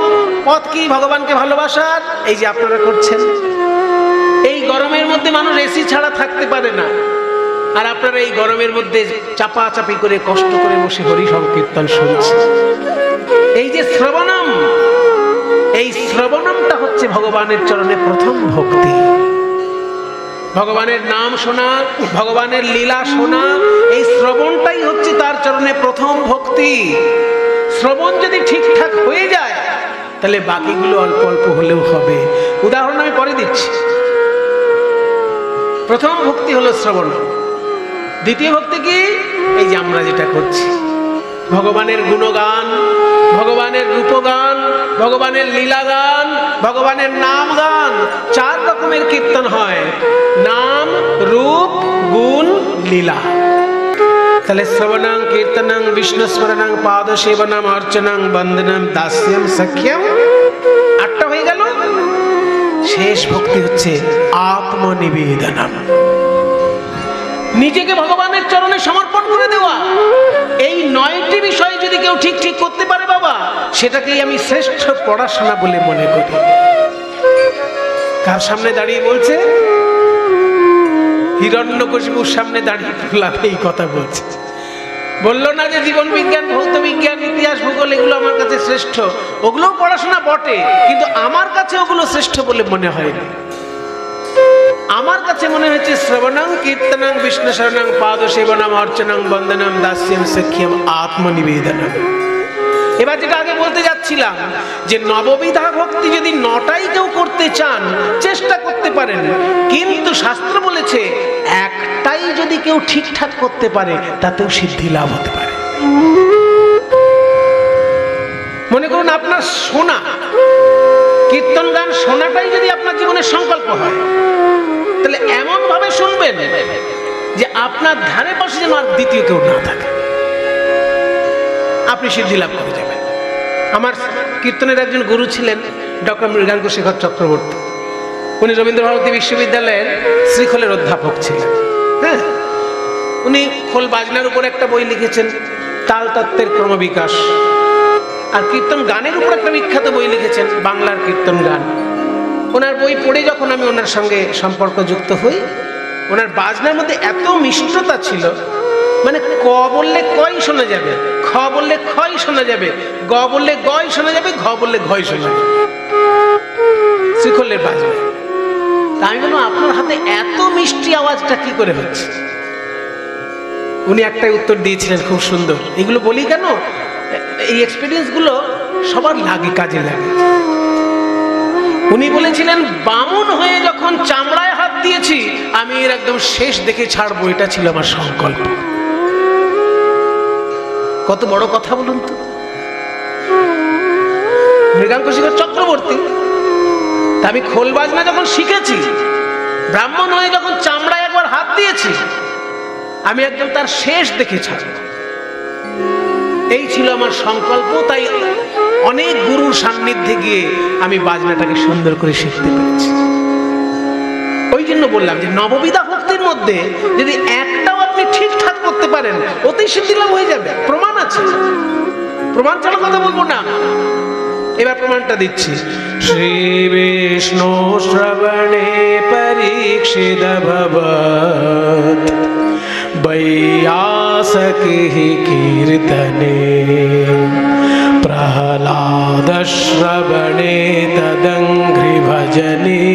পথ কি ভগবানকে ভালোবাসার? এই যে আপনারা করছেন। এই গরমের মধ্যে মানুষ এসি ছাড়া থাকতে পারে না, আর আপনারা এই গরমের মধ্যে চাপাচাপি করে কষ্ট করে বসে হরি সংকীর্তন শুনছেন। এই যে শ্রবণম, এই শ্রবণমটা হচ্ছে ভগবানের চরণে প্রথম ভক্তি। ভগবানের নাম শোনা, ভগবানের লীলা শোনা, এই শ্রবণটাই হচ্ছে তার চরণে প্রথম ভক্তি। শ্রবণ যদি ঠিকঠাক হয়ে যায় তাহলে বাকিগুলো অল্প অল্প হলেও হবে। উদাহরণ আমি পরে দিচ্ছি। প্রথম ভক্তি হলো শ্রবণ। দ্বিতীয় ভক্তি কি? এই যে আমরা যেটা করছি, ভগবানের গুণগান, ভগবানের রূপগান, ভগবানের লীলা গান, ভগবানের নাম গান। 4 রকমের কীর্তন হয়, নাম, রূপ, গুণ, লীলা। তাহলে শ্রবণং কীর্তনং বিষ্ণু স্মরণং পাদ সেবনং অর্চনং বন্দনং দাস্যং সখ্যম 8টা হয়ে গেল। শেষ ভক্তি হচ্ছে আত্মনিবেদনম, নিজেকে ভগবানের চরণে সমর্পণ করে দেওয়া। এই 9টি বিষয় যদি কেউ ঠিক ঠিক করতে পারে বাবা, সেটাকেই আমি শ্রেষ্ঠ পড়াশোনা বলে মনে করি। কার সামনে দাঁড়িয়ে বলছে? হিরণ্যকশিপুর সামনে দাঁড়িয়ে প্রহ্লাদ এই কথা বলছে। বললো না যে জীবন বিজ্ঞান, ভৌত বিজ্ঞান, ইতিহাস, ভূগোল এগুলো আমার কাছে শ্রেষ্ঠ। ওগুলোও পড়াশোনা বটে, কিন্তু আমার কাছে ওগুলো শ্রেষ্ঠ বলে মনে হয়নি। আমার কাছে মনে হচ্ছে শ্রবণং কীর্তনং বিষ্ণু শরণং পাদ সেবনং অর্চনং বন্দনং দাস্যং সখ্যম আত্মনিবেদনম। এবার যেটা আগে বলতে যাচ্ছিলাম যে নববিধা ভক্তি যদি 9টাই কেউ করতে চান চেষ্টা করতে পারেন, কিন্তু শাস্ত্র বলেছে একটাই যদি কেউ ঠিকঠাক করতে পারে তাতেও সিদ্ধি লাভ হতে পারে। মনে করুন আপনার শোনা কীর্তন গান শোনাটাই যদি আপনার জীবনের সংকল্প হয়, তাহলে এমন ভাবে শুনবেন যে আপনার ধারে পাশে যেন আর দ্বিতীয় কেউ না থাকে, আপনি সিদ্ধি লাভ করে যাবেন। আমার কীর্তনের একজন গুরু ছিলেন ডক্টর মৃগাঙ্কশেখর চক্রবর্তী। উনি রবীন্দ্রভারতী বিশ্ববিদ্যালয়ের শ্রীখোলের অধ্যাপক ছিলেন। হ্যাঁ, উনি খোল বাজনার উপর একটা বই লিখেছেন, তাল তত্ত্বের ক্রমবিকাশ। আর কীর্তন গানের উপর একটা বিখ্যাত বই লিখেছেন, বাংলার কীর্তন গান। ওনার বই পড়ে যখন আমি ওনার সঙ্গে সম্পর্ক যুক্ত হই, ওনার বাজনার মধ্যে এত মিষ্টতা ছিল, মানে ক বললে কই শোনা যাবে, খ বললে খই শোনা যাবে, গ বললে গই শোনা যাবে, ঘ বললে ঘই শোনা যাবে শ্রীখোলের বাজনা। তা আমি বললাম, আপনার হাতে এত মিষ্টি আওয়াজটা কি করে হচ্ছে? উনি একটাই উত্তর দিয়েছিলেন, খুব সুন্দর। এগুলো বলি কেন, এই এক্সপিরিয়েন্স গুলো সবার লাগে, কাজে লাগে। উনি বলেছিলেন, বামুন হয়ে যখন চামড়ায় হাত দিয়েছি, আমি এর একদম শেষ দেখে ছাড়বো, এটা ছিল আমার সংকল্প। কত বড় কথা বলুন তো। মৃগাঙ্কশেখর চক্রবর্তী। তা আমি খোল বাজনা যখন শিখেছি, ব্রাহ্মণ হয়ে যখন চামড়ায় একবার হাত দিয়েছি, আমি একদম তার শেষ দেখে ছাড়ব, এই ছিল আমার সংকল্প। তাই অনেক গুরুর সান্নিধ্যে গিয়ে আমি বাজনাটাকে সুন্দর করে শিখতে পেরেছি। ওই জন্য বললাম যে নববিধা ভক্তির মধ্যে যদি একটাও আপনি ঠিকঠাক করতে পারেন, অতি সিদ্ধি লাভ হয়ে যাবে। প্রমাণ আছে, প্রমাণ ছাড়া কথা বলবো না। এবার প্রমাণটা দিচ্ছি। শ্রী বিষ্ণু শ্রবণে পরীক্ষিত ভবৎ বৈয়াসকি কীর্তনে প্রহ্লাদ শ্রবণে তদঙ্ঘ্রি ভজনে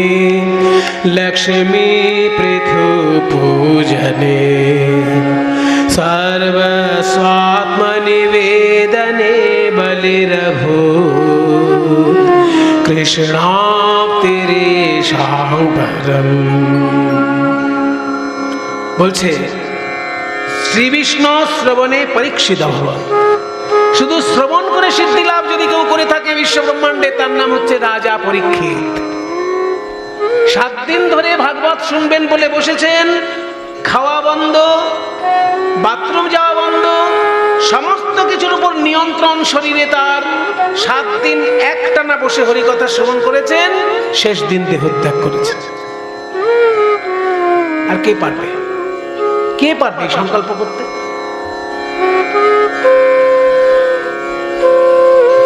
লক্ষ্মী পৃথু পূজনে সর্বস্বাত্মনিবেদনে বলিরভূত কৃষ্ণাপ্তিরেষাং পরম। বলছে শ্রী বিষ্ণু শ্রবণে পরীক্ষিত ভবৎ। শুধু শ্রবণ করে সিদ্ধি লাভ যদি কেউ করে থাকে বিশ্ব ব্রহ্মাণ্ডে, তার নাম হচ্ছে রাজা পরীক্ষিত। 7 দিন ধরে ভাগবত শুনবেন বলে বসেছেন, খাওয়া বন্ধ, বাথরুম যাওয়া বন্ধ, সমস্ত কিছুর উপর নিয়ন্ত্রণ শরীরে তার। 7 দিন একটানা বসে হরিকথা শ্রবণ করেছেন, শেষ দিন দেহত্যাগ করেছেন। আর কে পারবে, কে পারবে সংকল্প করতে?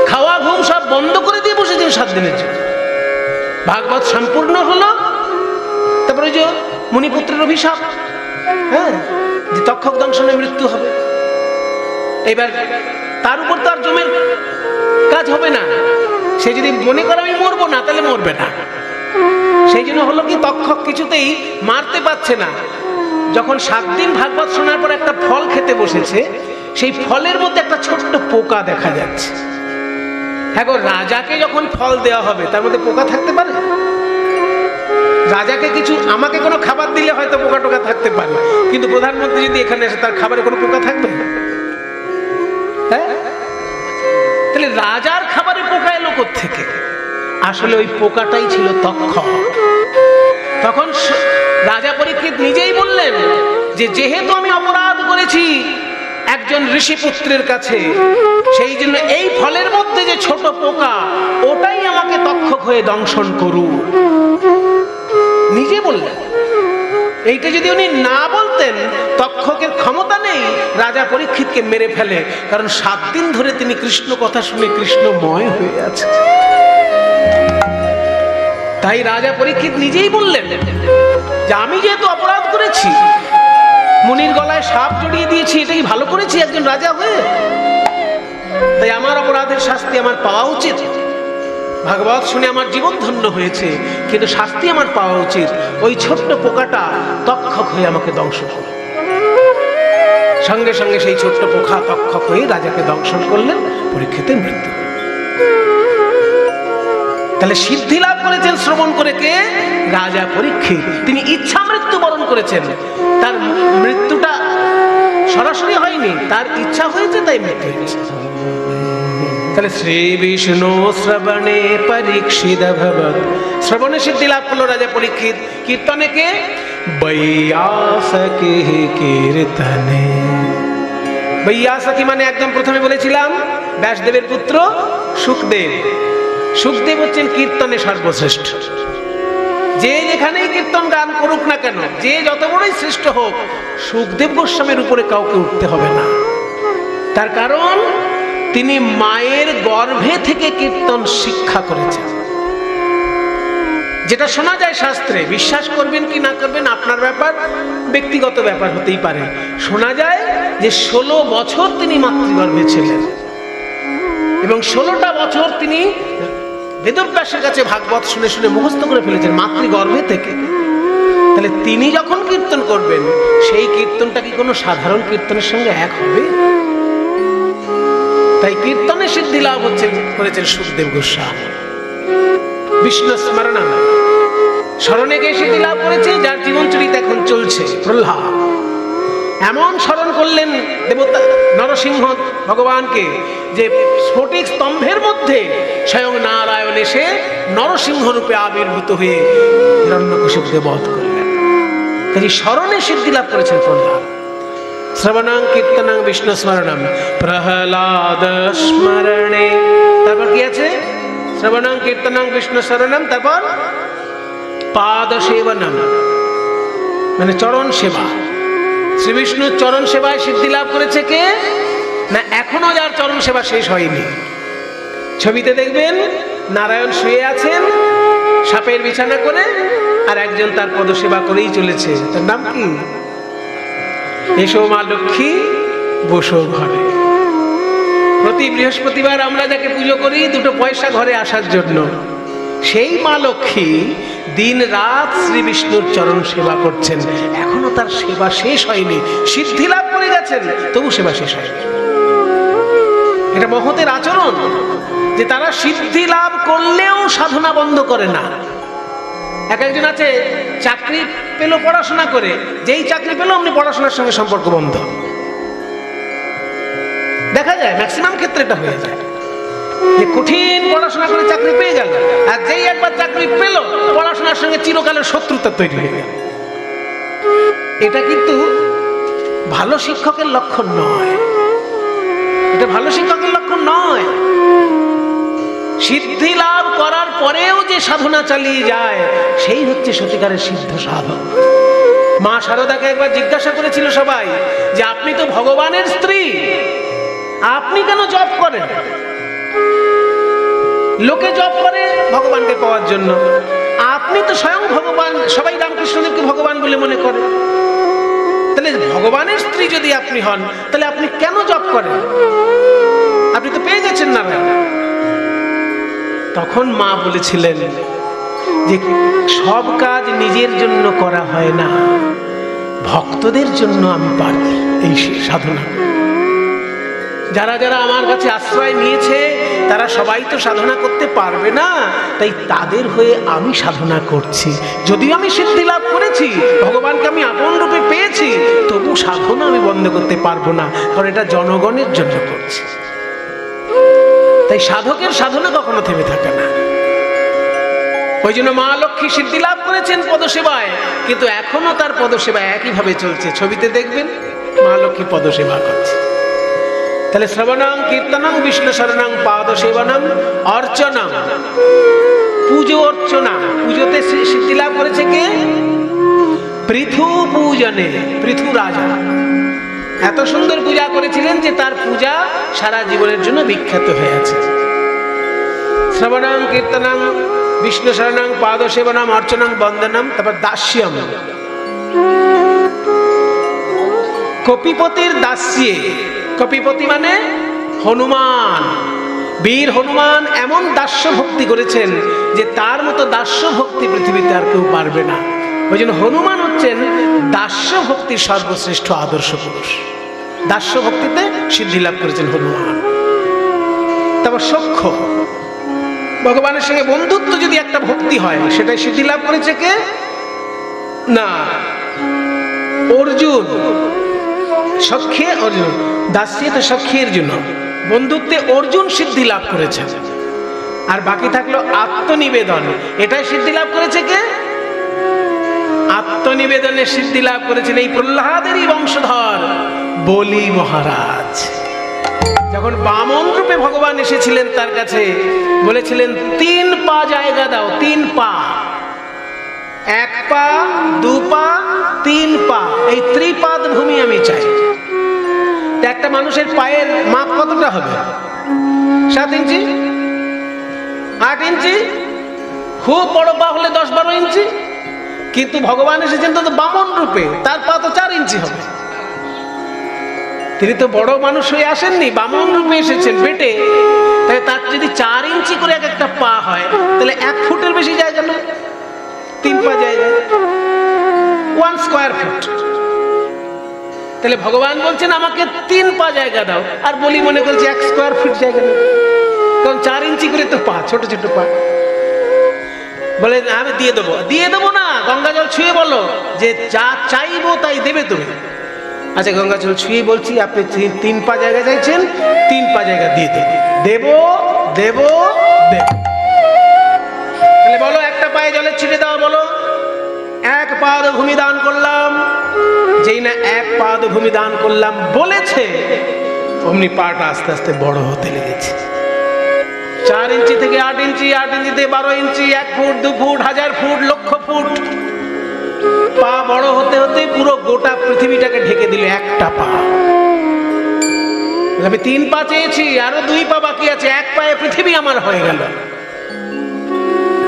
খাওয়া ঘুম সব বন্ধ করে দিয়ে বসেছেন 7 দিনের জন্য। ভাগবত সম্পূর্ণ হলো, তারপরে যে মুনিপুত্রের অভিশাপ, হ্যাঁ, যে তক্ষক দংশনে মৃত্যু হবে। এবার তার উপর তো আর জমের কাজ হবে না। সে যদি মনে করে আমি মরবো না, তাহলে মরবে না। সেই জন্য হলো কি, তক্ষক কিছুতেই মারতে পারছে না। যখন 7 দিন ভাগবত শোনার পর একটা ফল খেতে বসেছে, সেই ফলের মধ্যে একটা ছোট্ট পোকা দেখা যাচ্ছে। হ্যাঁ গো, রাজাকে যখন ফল দেওয়া হবে, তার মধ্যে পোকা থাকতে পারে? রাজাকে কিছু, আমাকে কোনো খাবার দিলে হয়তো পোকা টোকা থাকতে পারে, কিন্তু প্রধানমন্ত্রী যদি এখানে এসে, তার খাবারে কোনো পোকা থাকবে? হ্যাঁ, তাহলে রাজার খাবারে পোকা এলো কোত্থেকে? আসলে ওই পোকাটাই ছিল তক্ষক। তখন রাজা পরীক্ষিত নিজেই বললেন যে, যেহেতু আমি অপরাধ করেছি একজন ঋষিপুত্রের কাছে, সেই জন্য এই ফলের মধ্যে যে ছোট পোকা, ওটাই আমাকে তক্ষক হয়ে দংশন করুক। নিজে বললেন। এইটা যদি উনি না বলতেন, তক্ষকের ক্ষমতা নেই রাজা পরীক্ষিতকে মেরে ফেলে, কারণ 7 দিন ধরে তিনি কৃষ্ণ কথা শুনে কৃষ্ণময় হয়ে আছে। তাই রাজা পরীক্ষিত নিজেই বললেন যে, আমি যেহেতু অপরাধ করেছি, মুনির গলায় সাপ জড়িয়ে দিয়েছি, এটাই ভালো করেছি একজন রাজা হয়ে, তাই আমার অপরাধের শাস্তি আমার পাওয়া উচিত। ভাগবত শুনে আমার জীবন ধন্য হয়েছে, কিন্তু শাস্তি আমার পাওয়া উচিত। ওই ছোট্ট পোকাটা তক্ষক হয়ে আমাকে দংশন করল। সঙ্গে সঙ্গে সেই ছোট্ট পোকা তক্ষক হয়ে রাজাকে দংশন করলেন, পরীক্ষিতের মৃত্যু। তাহলে সিদ্ধি লাভ করেছেন শ্রবণ করে কে? রাজা পরীক্ষিত। তিনি ইচ্ছা মৃত্যু বরণ করেছেন। তার মৃত্যুটা সরাসরি হয়নি, তার ইচ্ছা হয়েছে তাই মৃত্যু হয়েছে। তাহলে শ্রী বিষ্ণু শ্রবণে পরীক্ষিত ভবৎ, শ্রবণে সিদ্ধি লাভ করলো রাজা পরীক্ষিত। কীর্তনে কে? বৈয়াসকি কীর্তনে। বৈয়াসকি মানে একদম প্রথমে বলেছিলাম ব্যাসদেবের পুত্র সুখদেব। সুখদেব হচ্ছেন কীর্তনে সর্বশ্রেষ্ঠ। যে যেখানেই কীর্তন গান করুক না কেন, যে যত বড়ই শ্রেষ্ঠ হোক, সুখদেব গোস্বামীর উপরে কাউকে উঠতে হবে না। তার কারণ তিনি মায়ের গর্ভে থেকে কীর্তন শিক্ষা করেছেন। যেটা শোনা যায় শাস্ত্রে, বিশ্বাস করবেন কি না করবেন আপনার ব্যাপার, ব্যক্তিগত ব্যাপার হতেই পারে। শোনা যায় যে 16 বছর তিনি মাতৃগর্ভে ছিলেন এবং 16টা বছর তিনি বেদব্যাসের কাছে ভাগবত শুনে শুনে মুখস্থ করে ফেলেছেন মাতৃগর্ভে থেকে। তাহলে তিনি যখন কীর্তন করবেন, সেই কীর্তনটা কি কোনো সাধারণ কীর্তনের সঙ্গে এক হবে? তাই কীর্তনে সিদ্ধি লাভ করেছেন সুখদেব গোস্বামী। বিষ্ণু স্মরণ স্মরণে গিয়ে সিদ্ধি লাভ করেছে, যার জীবন চরিত্র এখন চলছে। প্রহ্লাদ এমন স্মরণ করলেন দেবতা নরসিংহ ভগবানকে যে স্ফটিক স্তম্ভের মধ্যে স্বয়ং নারায়ণ এসে নরসিংহ রূপে আবির্ভূত হয়ে হিরণ্যকশিপুকে বধ করলেন। কাজে স্মরণে সিদ্ধি লাভ করেছেন প্রহ্লাদ। শ্রবণং কীর্তনং বিষ্ণু স্মরণম প্রহ্লাদ স্মরণে। তারপর কি আছে? শ্রবণং কীর্তনং বিষ্ণু স্মরণম, তারপর পাদ সেবনম মানে চরণ সেবা। শ্রী বিষ্ণুর চরণ সেবায় সিদ্ধি লাভ করেছে কে? না এখনো যার চরণ সেবা শেষ হয়নি। ছবিতে দেখবেন নারায়ণ শুয়ে আছেন সাপের বিছানা করে, আর একজন তার পদ সেবা করেই চলেছে। তার নাম কি? এসো মা লক্ষ্মী বসো ঘরে। প্রতি বৃহস্পতিবার আমরা যাকে পুজো করি 2 পয়সা ঘরে আসার জন্য, সেই মা লক্ষ্মী দিন রাত শ্রী বিষ্ণুর চরণ সেবা করছেন। এখনো তার সেবা শেষ হয়নি, সিদ্ধি লাভ করে গেছেন, তবু সেবা শেষ হয়নি। এটা মহতের আচরণ যে তারা সিদ্ধি লাভ করলেও সাধনা বন্ধ করে না। একজন আছে চাকরি পেল পড়াশোনা করে, যেই চাকরি পেল অমনি পড়াশোনার সঙ্গে সম্পর্ক বন্ধ। দেখা যায় ম্যাক্সিমাম ক্ষেত্রে এটা হয়ে যায় যে কঠিন পড়াশোনা করে চাকরি পেয়ে গেল, আর যেই একবার চাকরি পেল পড়াশোনার সঙ্গে চিরকালের শত্রুতা তৈরি হয়ে গেল। এটা কিন্তু ভালো শিক্ষকের লক্ষণ নয়, এটা ভালো শিক্ষকের লক্ষণ নয়। সিদ্ধি লাভ করার পরেও যে সাধনা চালিয়ে যায়, সেই হচ্ছে সত্যিকারের সিদ্ধ সাধক। মা শারদাকে একবার জিজ্ঞাসা করেছিল সবাই যে আপনি তো ভগবানের স্ত্রী, আপনি কেন জপ করেন? লোকে জপ করে ভগবানকে পাওয়ার জন্য, আপনি তো স্বয়ং ভগবান। সবাই রামকৃষ্ণদেবকে ভগবান বলে মনে করে। তাহলে ভগবানের স্ত্রী যদি আপনি হন, তাহলে আপনি কেন জপ করেন? আপনি তো পেয়ে গেছেন না। তখন মা বলেছিলেন যে সব কাজ নিজের জন্য করা হয় না, ভক্তদের জন্য আমি পারি এই সাধনা। যারা যারা আমার কাছে আশ্রয় নিয়েছে তারা সবাই তো সাধনা করতে পারবে না, তাই তাদের হয়ে আমি সাধনা করছি। যদিও আমি সিদ্ধি লাভ করেছি, ভগবানকে আমি আপন রূপে পেয়েছি, তবু সাধনা আমি বন্ধ করতে পারবো না, কারণ এটা জনগণের জন্য করছি। তাই সাধকের সাধনা কখনো থেমে থাকে না। ওই জন্য মা লক্ষ্মী সিদ্ধি লাভ করেছেন পদসেবায়, কিন্তু এখনো তার পদসেবা একইভাবে চলছে। ছবিতে দেখবেন মা লক্ষ্মী পদসেবা করছে। তাহলে শ্রবণং কীর্তনং বিষ্ণু শরণং পাদ সেবনং অর্চনং, পুজো অর্চনা। পুজোতে সিদ্ধি লাভ করেছে কে? পৃথু পূজনে। পৃথু রাজা এত সুন্দর পূজা করেছিলেন যে তার পূজা সারা জীবনের জন্য বিখ্যাত হয়ে আছে। শ্রবণং কীর্তনং বিষ্ণু শরণং পাদ সেবনং অর্চনং বন্দনম। তারপর দাস্যম, কপিপতির দাস্যে। কপিপতি মানে হনুমান। বীর হনুমান এমন দাস্য ভক্তি করেছেন যে তার মতো দাস্য ভক্তি পৃথিবীতে আর কেউ পারবে না। ওই জন্য হনুমান হচ্ছেন দাস্য ভক্তির সর্বশ্রেষ্ঠ আদর্শ পুরুষ। দাস্য ভক্তিতে সিদ্ধি লাভ করেছেন হনুমান। তারপর সখ্য, ভগবানের সঙ্গে বন্ধুত্ব যদি একটা ভক্তি হয়, সেটাই সিদ্ধি লাভ করেছে কে? না অর্জুন। সখ্যে অর্জুন, দাস্যে তো সখ্যের জন্য, বন্ধুত্বে অর্জুন সিদ্ধি লাভ করেছে। আর বাকি থাকলো আত্মনিবেদন, এটাই সিদ্ধি লাভ করেছে কে? আত্মনিবেদনে সিদ্ধি লাভ করেছেন এই প্রহ্লাদেরই বংশধর বলি মহারাজ। যখন বামন রূপে ভগবান এসেছিলেন তার কাছে, বলেছিলেন 3 পা জায়গা দাও, 3 পা, 1 পা, 2 পা, 3 পা, এই ত্রিপাদ ভূমি আমি চাই। একটা মানুষের পায়ের মাপ কতটা হবে? 7 ইঞ্চি, 8 ইঞ্চি, খুব বড় পা হলে 10-12 ইঞ্চি। কিন্তু ভগবান এসেছেন তো বামন রূপে, তার পা তো 4 ইঞ্চি হবে। তিনি তো বড় মানুষ হয়ে আসেননি, বামন রূপে এসেছেন পেটে। তাই তার যদি 4 ইঞ্চি করে এক একটা পা হয়, তাহলে 1 ফুটের বেশি জায়গা না, 3 পা জায়গা, 1 স্কয়ার ফুট। তাহলে ভগবান বলছেন আমাকে 3 পা জায়গা দাও, আর বলি মনে করছে 1 স্কয়ার ফুট জায়গা নেই, কারণ 4 ইঞ্চি করে তো পা, ছোট ছোট পা। বলে আমি দিয়ে দেবো। দিয়ে দেবো না, গঙ্গা জল ছুঁয়ে বলো যে যা চাইবো তাই দেবে তুমি। আচ্ছা গঙ্গা জল ছুঁয়ে বলছি আপনি 3 পা জায়গা চাইছেন, 3 পা জায়গা দিয়ে দেবো, দেবো দেবো দেবো। তাহলে বলো একটা পায়ে জলের ছিটে দাও, বলো 1 পাদ ভূমি দান করলাম। যেই না 1 পাদ ভূমি দান করলাম বলেছে, অমনি পাটা আস্তে আস্তে বড় হতে লেগেছে। 4 ইঞ্চি থেকে 8 ইঞ্চি, 8 ইঞ্চি থেকে 12 ইঞ্চি, 1 ফুট, 2 ফুট, 1000 ফুট, লক্ষ ফুট। পা বড় হতে হতে পুরো গোটা পৃথিবীটাকে ঢেকে দিল একটা পা। আমি 3 পা চেয়েছি, আরো 2 পা বাকি আছে, 1 পায়ে পৃথিবী আমার হয়ে গেল।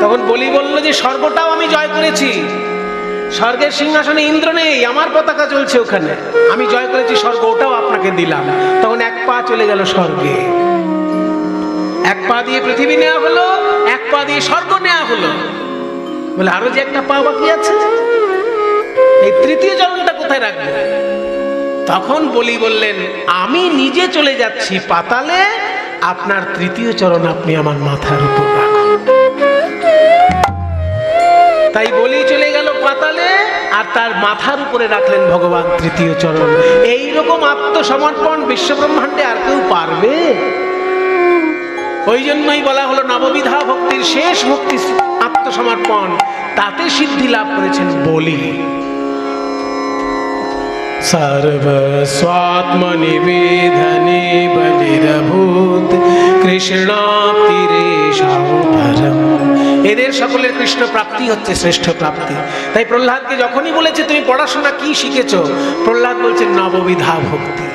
তখন বলি বলল যে স্বর্গটাও আমি জয় করেছি, স্বর্গের সিংহাসনে ইন্দ্র নেই, আমার পতাকা চলছে ওখানে, আমি জয় করেছি স্বর্গ, ওটাও আপনাকে দিলাম। তখন 1 পা চলে গেল স্বর্গে। 1 পা দিয়ে পৃথিবী নেওয়া হলো, 1 পা দিয়ে স্বর্গ নেওয়া হলো। বলে আরো যে একটা পা বাকি আছে, এই তৃতীয় চরণটা কোথায় রাখবো? তখন বলি বললেন আমি নিজে চলে যাচ্ছি পাতালে, আপনার তৃতীয় চরণ আপনি আমার মাথার উপর রাখুন। তাই বলি চলে গেল পাতালে, আর তার মাথার উপরে রাখলেন ভগবান তৃতীয় চরণ। এইরকম আত্মসমর্পণ বিশ্বব্রহ্মাণ্ডে আর কেউ পারবে? ওই জন্যই বলা হলো নববিধা ভক্তির শেষ ভক্তি আত্মসমর্পণ, তাতে সিদ্ধি লাভ করেছেন বলি। সর্বস্বাত্মনিবেদনে বলিরভূত কৃষ্ণাপ্তিরেশাধরম। এদের সকলের কৃষ্ণ প্রাপ্তি হচ্ছে শ্রেষ্ঠ প্রাপ্তি। তাই প্রহ্লাদকে যখনই বলেছে তুমি পড়াশোনা কি শিখেছো, প্রহ্লাদ বলছেন নববিধা ভক্তি।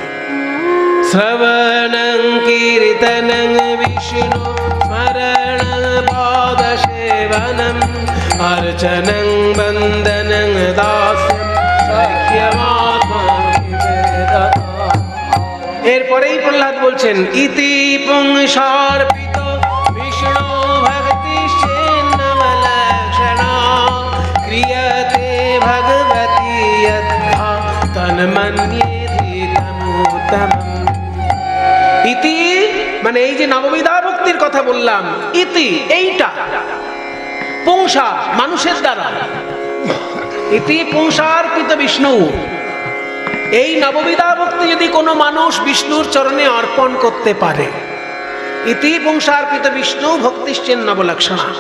শ্রবণং কীর্তনং বিষ্ণু স্মরণং পাদসেবনং অর্চনং বন্দনং দাস্যং সখ্যমাত্মনিবেদনম। এরপরেই প্রহ্লাদ বলছেন ইতি পুংসার্পিত বিষ্ণু ভক্তি চেন্নমলক্ষণা ক্রিয়তে ভগবতি যথা তন্মন্যেতি তমুত্তমম। ইতি মানে এই যে নববিধা ভক্তির কথা বললাম, ইতি এইটা, পুংসা মানুষের দ্বারা, ইতি পুংসার্পিত বিষ্ণু। এই নববিধা ভক্তি যদি কোনো মানুষ বিষ্ণুর চরণে অর্পণ করতে পারে, ইতি পুংসার্পিত বিষ্ণু ভক্তিশ্চেন নবলক্ষণা,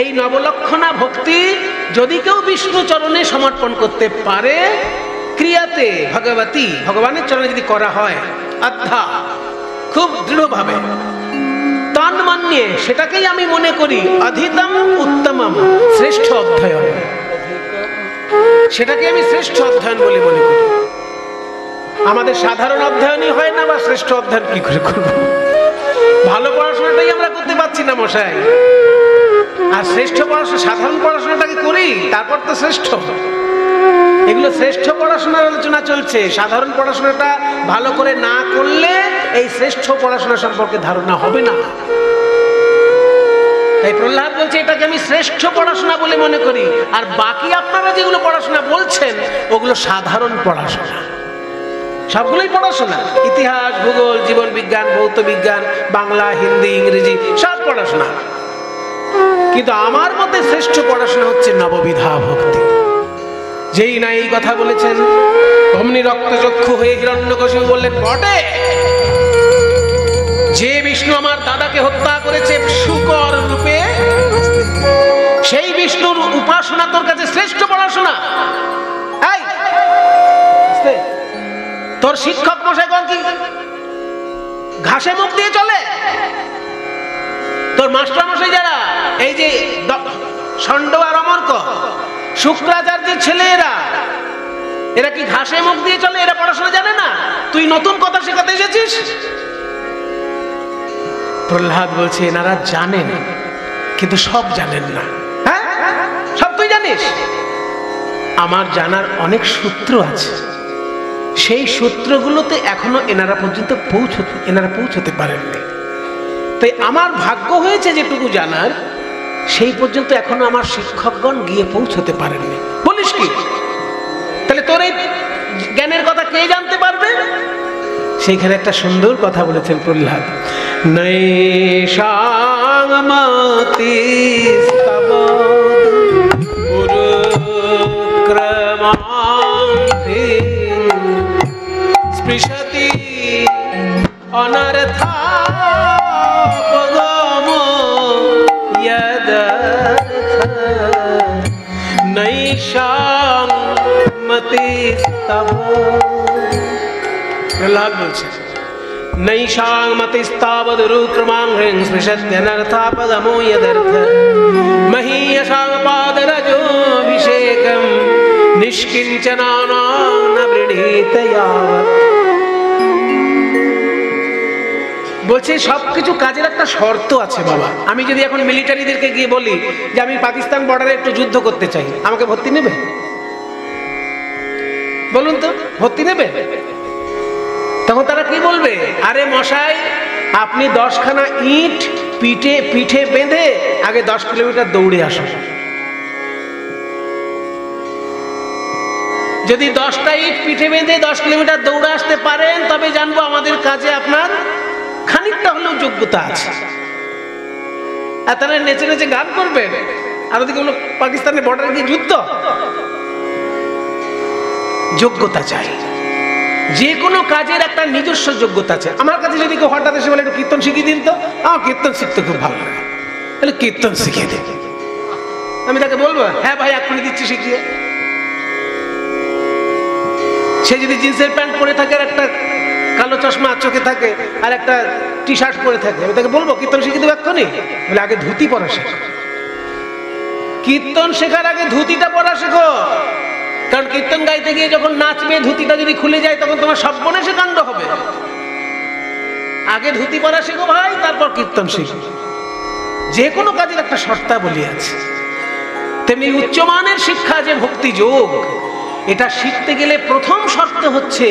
এই নবলক্ষণা ভক্তি যদি কেউ বিষ্ণু চরণে সমর্পণ করতে পারে, ক্রিয়াতে ভগবতী ভগবানের চরণে যদি করা হয় আধ্যা খুব দৃঢ়ভাবে, তন্মন্যে সেটাকেই আমি মনে করি অধিতম উত্তমম শ্রেষ্ঠ অধ্যয়ন, সেটাকে আমি শ্রেষ্ঠ অধ্যয়ন বলে মনে করি। আমাদের সাধারণ অধ্যয়নই হয় না, বা শ্রেষ্ঠ অধ্যয়ন কি করে করবো? ভালো পড়াশোনাটাই আমরা করতে পারছি না মশাই, আর শ্রেষ্ঠ পড়াশোনা সাধারণ পড়াশোনাটাকে করি, তারপর তো শ্রেষ্ঠ। এগুলো শ্রেষ্ঠ পড়াশোনার আলোচনা চলছে, সাধারণ পড়াশোনাটা ভালো করে না করলে এই শ্রেষ্ঠ পড়াশোনা সম্পর্কে ধারণা হবে না। তাই প্রহ্লাদ বলছে এটাকে আমি শ্রেষ্ঠ পড়াশোনা বলে মনে করি, আর বাকি আপনারা যেগুলো পড়াশোনা বলছেন ওগুলো সাধারণ পড়াশোনা, সবগুলোই পড়াশোনা, ইতিহাস, ভূগোল, জীবন বিজ্ঞান, ভৌত বিজ্ঞান, বাংলা, হিন্দি, ইংরেজি সব পড়াশোনা। কিন্তু আমার মতে শ্রেষ্ঠ পড়াশোনা হচ্ছে নববিধা ভক্তি। যেই না এই কথা বলেছেন অমনি রক্তচক্ষু হয়ে হিরণ্যকশিপু বললেন, বটে, যে বিষ্ণু আমার দাদাকে হত্যা করেছে শূকর রূপে, সেই বিষ্ণুর উপাসনা তোর কাছে শ্রেষ্ঠ পড়াশোনা। এই তোর শিক্ষক মশাইগণ কি ঘাসে মুখ দিয়ে চলে? তোর মাস্টার মশাই যারা, এই যে ষণ্ড আর অমর্ক, শুক্রাচার্যের ছেলে, এরা কি ঘাসে মুখ দিয়ে চলে? এরা পড়াশোনা জানে না? তুই নতুন কথা শেখাতে এসেছিস? প্রহ্লাদ বলছে, এনারা জানেন কিন্তু সব জানেন না। হ্যাঁ, সব তুই জানিস? আমার জানার অনেক সূত্র আছে, সেই সূত্রগুলোতে এখনো এনারা পৌঁছতে পারেননি। তাই আমার ভাগ্য হয়েছে যেটুকু জানার, সেই পর্যন্ত এখনো আমার শিক্ষকগণ গিয়ে পৌঁছতে পারেননি। বলিস কি? তাহলে তোর এই জ্ঞানের কথা কে জানতে পারবে? সেইখানে একটা সুন্দর কথা বলেছেন প্রহ্লাদ, নৈষামতি স্পৃশতি অনর্থা প্রহ্লাদ বলছে, নৈষামতিস্তাবদুরুক্রমাং স্পৃশত্যনর্থাপদমো যদর্থ মহীয়সাপাদরজোভিষেকং নিষ্কিঞ্চনানা ন বৃণীত যাবৎ। বলছে সবকিছু কাজের একটা শর্ত আছে বাবা। আমি যদি এখন মিলিটারিদেরকে গিয়ে বলি যে আমি পাকিস্তান বর্ডারে একটু যুদ্ধ করতে চাই, আমাকে ভর্তি নেবে? বলুন তো, ভর্তি নেবে? তখন তারা কি বলবে? আরে মশাই, আপনি 10খানা ইট পিঠে বেঁধে আগে 10 কিলোমিটার দৌড়ে আসুন। যদি 10টা ইট পিঠে বেঁধে 10 কিলোমিটার দৌড়ে আসতে পারেন, তবে জানবো আমাদের কাজে আপনার খানিকটা হলেও যোগ্যতা আছে। আর তারা নেচে নেচে গান করবেন, আর ওদিকে হলো পাকিস্তানের বর্ডারে গিয়ে যুদ্ধ। যোগ্যতা চাই, যে কোনো কাজের একটা নিজস্ব যোগ্যতা আছে। আমার কাছে যদি কেউ হঠাৎ এসে বলে একটু কীর্তন শিখিয়ে দিন, তো আমার কীর্তন শিখতে খুব ভালো লাগে, তাহলে কীর্তন শিখিয়ে দিন। আমি তাকে বলবো, হ্যাঁ ভাই এক্ষুনি দিচ্ছি শিখিয়ে। সে যদি জিন্সের প্যান্ট পরে থাকে আর একটা কালো চশমা চোখে থাকে আর একটা টি শার্ট পরে থাকে, আমি তাকে বলবো কীর্তন শিখিয়ে দেবো এক্ষুনি? বলে আগে ধুতি পরা শেখো। কীর্তন শেখার আগে ধুতিটা পরা শেখো, কারণ কীর্তন গাইতে গিয়ে যখন নাচবে ধুতিটা যদি খুলে যায় তখন তোমার সর্বনাশে কাণ্ড হবে। আগে ধুতি পরা শেখো ভাই, তারপর কীর্তন শিখো। যে কোনো কাজের একটা শর্তাবলী আছে। তেমনি উচ্চমানের শিক্ষা যে ভক্তি যোগ, এটা শিখতে গেলে প্রথম শর্ত হচ্ছে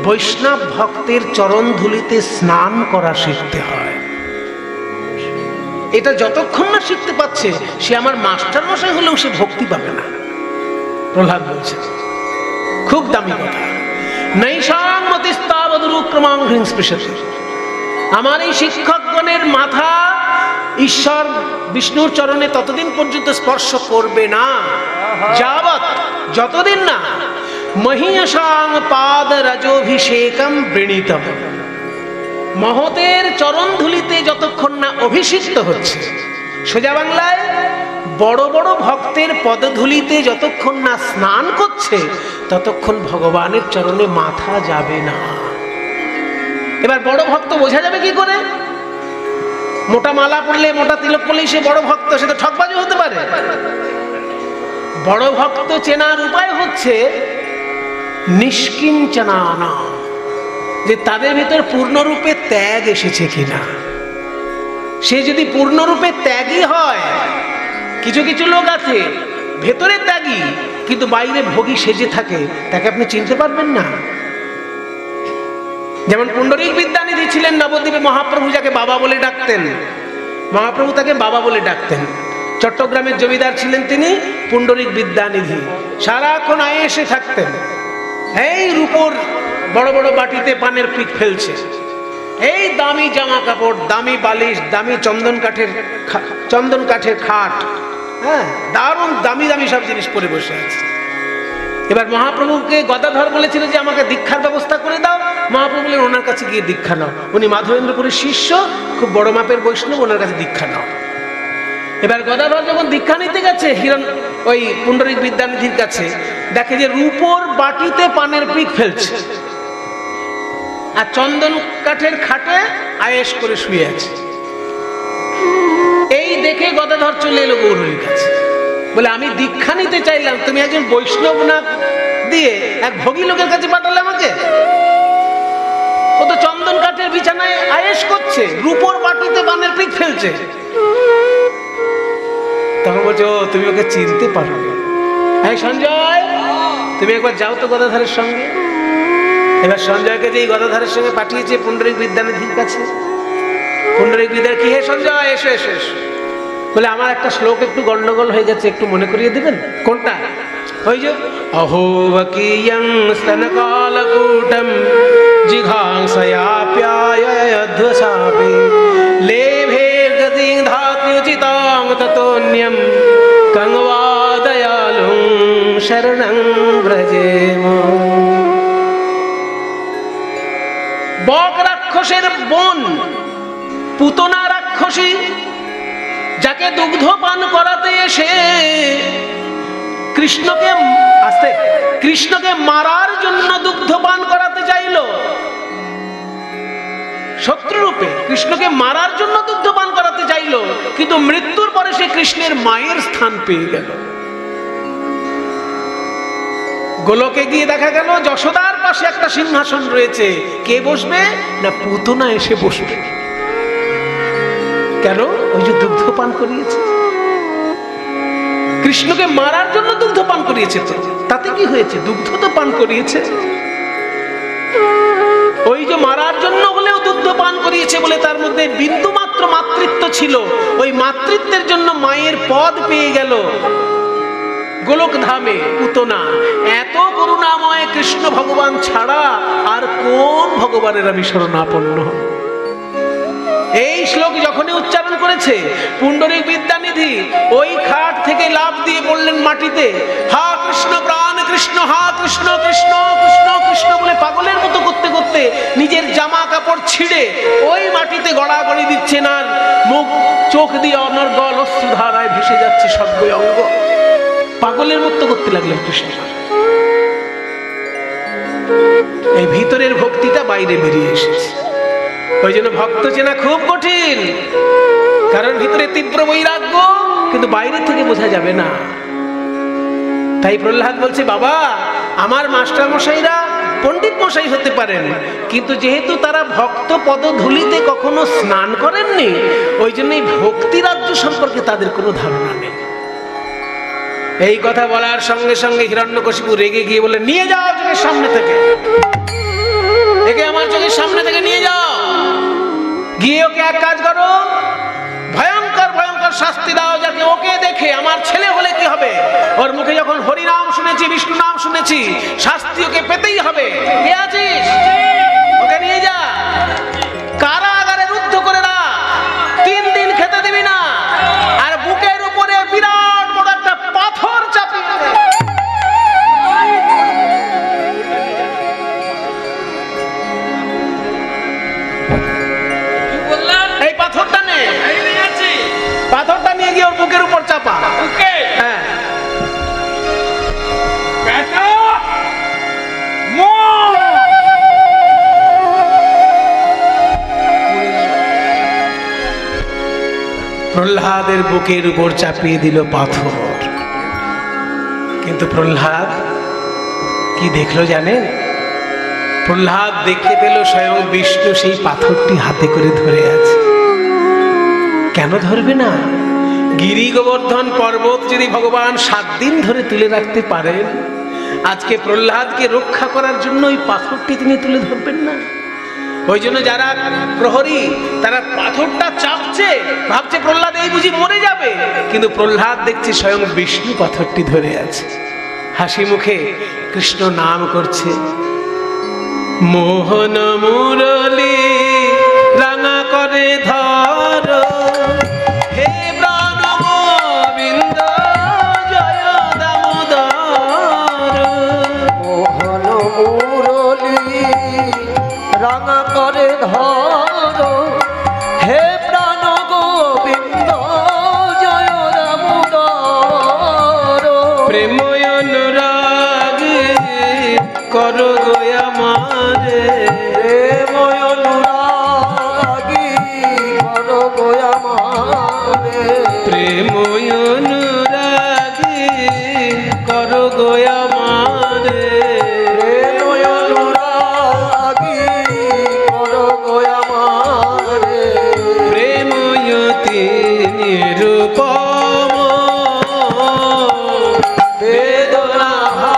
বৈষ্ণব ভক্তের চরণ ধুলিতে স্নান করা শিখতে হয়। এটা যতক্ষণ না শিখতে পাচ্ছে, সে আমার মাস্টার মশাই হলেও সে ভক্তি পাবে না। প্রহ্লাদ বলছে, খুব দামি কথা, নৈষামতিস্তাবদুরুক্রমাং স্পৃশতি। আমার এই শিক্ষকগণের মাথা ঈশ্বর বিষ্ণুর চরণে ততদিন পর্যন্ত স্পর্শ করবে না, যাবৎ, যতদিন না মহীয়সাং পাদরজোভিষেকং বৃণীতম, মহতের চরণ ধুলিতে যতক্ষণ না অভিষিক্ত হচ্ছে। সোজা বাংলায়, বড় বড় ভক্তের পদধূলিতে যতক্ষণ না স্নান করছে, ততক্ষণ ভগবানের চরণে মাথা যাবে না। এবার বড় ভক্ত বোঝা যাবে কি করে? মোটা মালা পরলে, মোটা তিলক পরলেই সে বড় ভক্ত? সে তো ঠকবাজি হতে পারে। বড় ভক্ত চেনার উপায় হচ্ছে নিষ্কিঞ্চনানা, যে তাদের ভিতর পূর্ণরূপে ত্যাগ এসেছে কিনা। সে যদি পূর্ণরূপে ত্যাগী হয়, কিছু কিছু লোক আছে ভেতরে ত্যাগী কিন্তু বাইরে ভোগী সেজে থাকে, তাকে আপনি চিনতে পারবেন না। যেমন পুণ্ডরীক বিদ্যানিধি ছিলেন নবদ্বীপে, মহাপ্রভু যাকে বাবা বলে ডাকতেন, মহাপ্রভু তাকে বাবা বলে ডাকতেন। চট্টগ্রামের জমিদার ছিলেন তিনি, পুণ্ডরীক বিদ্যানিধি। সারাক্ষণ আয়েসে থাকতেন, এই রূপোর বড় বড় বাটিতে পানের পিক ফেলছে, এই দামি জামা কাপড়, দামি বালিশ, দামি চন্দন কাঠের খাট, হ্যাঁ, দারুণ দামি দামি সব জিনিস পরে বসে আছে। এবার মহাপ্রভুকে গদাধর বলেছিল যে আমাকে দীক্ষার ব্যবস্থা করে দাও। মহাপ্রভু বললেন ওনার কাছে গিয়ে দীক্ষা নাও, উনি মাধবেন্দ্রপুরের শিষ্য, খুব বড় মাপের বৈষ্ণব, ওনার কাছে দীক্ষা নাও। এবার গদাধর যখন দীক্ষা নিতে গেছে ওই পুণ্ডরিক বিদ্যানিধির কাছে, দেখে যে রূপোর বাটিতে পানের পিক ফেলছে আর চন্দন কাঠের খাটে আয়েশ করে শুয়ে আছে। এই দেখে গদাধর চলে এলো গৌরীর কাছে, বলে আমি দীক্ষা নিতে চাইলাম, তুমি একজন বৈষ্ণব না দিয়ে এক ভোগী লোকের কাছে পাঠালে আমাকে। ও তো চন্দন কাঠের বিছানায় আয়েশ করছে, রূপোর বাটিতে পানের পিক ফেলছে। তখন বলছে ও তুমি ওকে চিনতে পারো। হ্যাঁ সঞ্জয়, তুমি একবার যাও তো গদাধরের সঙ্গে। এবার সঞ্জয়কে যে গদাধরের সঙ্গে পাঠিয়েছে পুণ্ডরিক বিদ্যানিধির কাছে। পুণ্ডরিক বিদ্যা কি, হে সঞ্জয় এসো এসো এসো। বলে আমার একটা শ্লোক একটু গন্ডগোল হয়ে গেছে, একটু মনে করিয়ে দিবেন। কোনটা? ওই যে অহোবকিয়ং স্তনকালকূটম জিঘাংসয়াপ্যায়ধ্বসাপে লেভে গতিং ধাত্র্যুচিতাং ততোন্যম কংবা দয়ালুং শরণং ব্রজেম। বক রাক্ষসের বোন পুতনা রাক্ষসী, যাকে দুগ্ধ পান করাতে এসে কৃষ্ণকে মারার জন্য দুগ্ধ পান করাতে চাইল, শত্রুরূপে কৃষ্ণকে মারার জন্য দুগ্ধ পান করাতে চাইল, কিন্তু মৃত্যুর পরে সে কৃষ্ণের মায়ের স্থান পেয়ে গেল। গোলকে গিয়ে দেখা গেল যশোদার পাশে একটা সিংহাসন রয়েছে, কে বসবে না পুতনা এসে বসবে। কেন? ওই যে দুগ্ধ পান করিয়েছে, কৃষ্ণকে মারার জন্য দুগ্ধ পান করিয়েছে। তো তাতে কি হয়েছে? দুগ্ধ তো পান করিয়েছে। ওই যে মারার জন্য হলেও দুগ্ধ পান করিয়েছে বলে তার মধ্যে বিন্দু মাত্র মাতৃত্ব ছিল, ওই মাতৃত্বের জন্য মায়ের পদ পেয়ে গেল গোলক ধামে পুতনা। এত করুণাময় কৃষ্ণ ভগবান ছাড়া আর কোন ভগবানের আমি শরণাপন্ন হব? এই শ্লোক যখনই উচ্চারণ করেছে পুণ্ডরিক বিদ্যানিধি ওই খাট থেকে লাফ দিয়ে পড়লেন মাটিতে। হা কৃষ্ণ প্রাণ কৃষ্ণ, হা কৃষ্ণ কৃষ্ণ কৃষ্ণ কৃষ্ণ বলে পাগলের মতো করতে করতে নিজের জামা কাপড় ছিঁড়ে ওই মাটিতে গড়াগড়ি দিচ্ছেন, আর মুখ চোখ দিয়ে অনর্গল অশ্রুধারায় ভেসে যাচ্ছে সর্বই অঙ্গ। পাগলের মতো করতে লাগলেন কৃষ্ণ। এই ভিতরের ভক্তিটা বাইরে বেরিয়ে এসেছে। ওই জন্য ভক্ত চেনা খুব কঠিন, কারণ ভিতরে তীব্র বৈরাগ্য, কিন্তু বাইরে থেকে বোঝা যাবে না। তাই প্রহ্লাদ বলছে, বাবা আমার মাস্টার মশাইরা পণ্ডিত মশাই হতে পারেন, কিন্তু যেহেতু তারা ভক্ত পদধূলিতে কখনো স্নান করেননি, ওই জন্য এই ভক্তি রাজ্য সম্পর্কে তাদের কোনো ধারণা নেই। এই কথা বলার সঙ্গে সঙ্গে হিরণ্যকশিপু রেগে গিয়ে বলে, নিয়ে যাও চোখের সামনে থেকে, একে আমার চোখের সামনে থেকে নিয়ে যাও, গিয়ে ওকে এক কাজ করো, ভয়ঙ্কর ভয়ঙ্কর শাস্তি দাও, যাতে ওকে দেখে আমার ছেলে হলে কি হবে, ওর মুখে যখন হরি নাম শুনেছি, বিষ্ণু নাম শুনেছি, শাস্তি ওকে পেতেই হবে। কে আছিস? ওকে নিয়ে যা, কারাগারে রুদ্ধ করে না, 3 দিন খেতে দিবি না, আর বুকের উপরে বিরাট বড় একটা পাথর চাপিয়ে দে। এই পাথরটা নে, পাথরটা নিয়ে গিয়ে ওর বুকের উপর চাপা। হ্যাঁ, প্রহ্লাদের বুকের উপর চাপিয়ে দিল পাথর। কিন্তু প্রহ্লাদ কি দেখলো জানেন? প্রহ্লাদ দেখে পেল স্বয়ং বিষ্ণু সেই পাথরটি হাতে করে ধরে আছে। কেন ধরবে না? গিরি গোবর্ধন পর্বত যদি ভগবান 7 দিন ধরে তুলে রাখতে পারেন, আজকে প্রহ্লাদকে রক্ষা করার জন্য ওই পাথরটি তিনি তুলে ধরবেন না? ওই জন্য যারা প্রহরী তারা পাথরটা চাপছে, ভাবছে প্রহ্লাদ এই বুঝি মরে যাবে, কিন্তু প্রহ্লাদ দেখছে স্বয়ং বিষ্ণু পাথরটি ধরে আছে, হাসি মুখে কৃষ্ণ নাম করছে। মোহন মুরলী রাঙা করে ধর, হে প্রাণ গোবিন্দ জয় দামোদর। রে প্রেম অনুরাগে কর গো আমারে, প্রেম অনুরাগী করো গো আমারে প্রেময়তি নিরূপম বেদনাহারি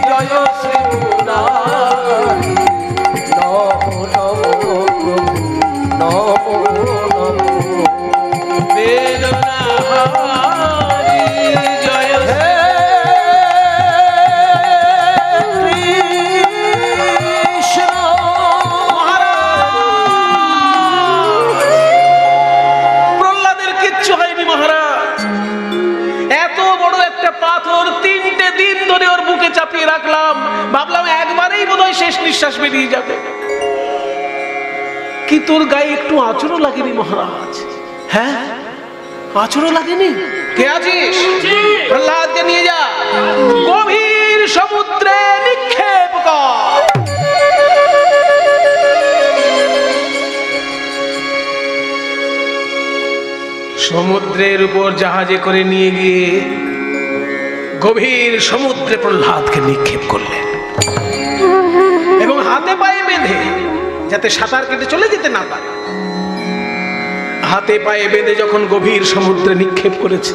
জয় শ্রী মুরারি নমো নমো প্রভু নমো নমো বেদনাহারি জয় হে কৃষ্ণ প্রহ্লাদের কিচ্ছু হয়নি মহারাজ। এত বড় একটা পাথর 3টে দিন ধরে ওর বুকে চাপিয়ে রাখলাম, ভাবলাম একবারেই বোধহয় শেষ নিঃশ্বাস বেরিয়ে যাবে। কি তোর গায়ে একটু আঁচড়ও লাগেনি মহারাজ? হ্যাঁ, আঁচড়ও লাগেনি? কে আছিস? প্রহ্লাদকে নিয়ে যা, গভীর সমুদ্রে নিক্ষেপ কর। সমুদ্রের উপর জাহাজে করে নিয়ে গিয়ে গভীর সমুদ্রে প্রহ্লাদকে নিক্ষেপ করলেন এবং হাতে পায়ে বেঁধে, যাতে সাঁতার কেটে চলে যেতে না পারে, হাতে পায়ে বেঁধে যখন গভীর সমুদ্রে নিক্ষেপ করেছে,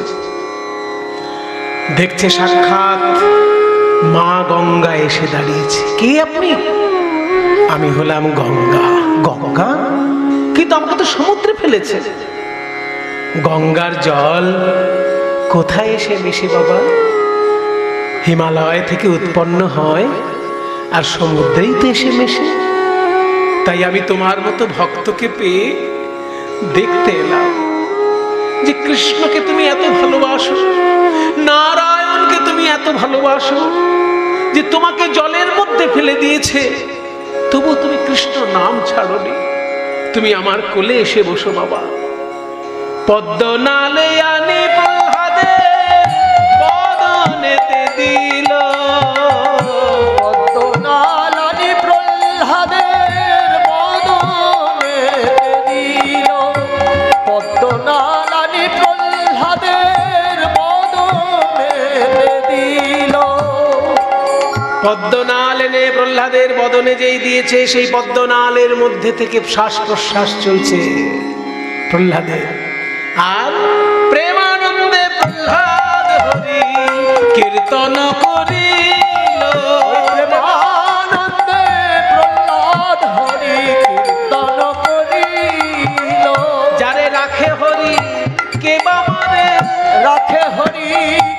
দেখছে সাক্ষাৎ মা গঙ্গা এসে দাঁড়িয়েছে। কে আপনি? আমি হলাম গঙ্গা। গঙ্গা? কিন্তু আমাকে তো সমুদ্রে ফেলেছে। গঙ্গার জল কোথায় এসে মেশে বাবা? হিমালয় থেকে উৎপন্ন হয় আর সমুদ্রেই তো এসে মেশে। তাই আমি তোমার মতো ভক্তকে পেয়ে দেখতে এলাম যে কৃষ্ণকে তুমি এত ভালোবাসো, নারায়ণকে তুমি এত ভালোবাসো যে তোমাকে জলের মধ্যে ফেলে দিয়েছে, তবু তুমি কৃষ্ণ নাম ছাড়োনি। তুমি আমার কোলে এসে বসো বাবা। পদ্মনালে আনি প্রহ্লাদে বদনেতে দিল, পদ্মনালানি প্রহ্লাদের বদনে দিল, পদ্মনালানি প্রহ্লাদের বদনে দিল। পদ্মনাল এনে প্রহ্লাদের বদনে যেই দিয়েছে, সেই পদ্মনালের মধ্যে থেকে শ্বাস প্রশ্বাস চলছে প্রহ্লাদের। আর প্রেমানন্দে প্রহ্লাদ হরি কীর্তন করিল, প্রেমানন্দে প্রহ্লাদ হরি কীর্তন করিল। যারে রাখে হরি কে বা মারে, রাখে হরি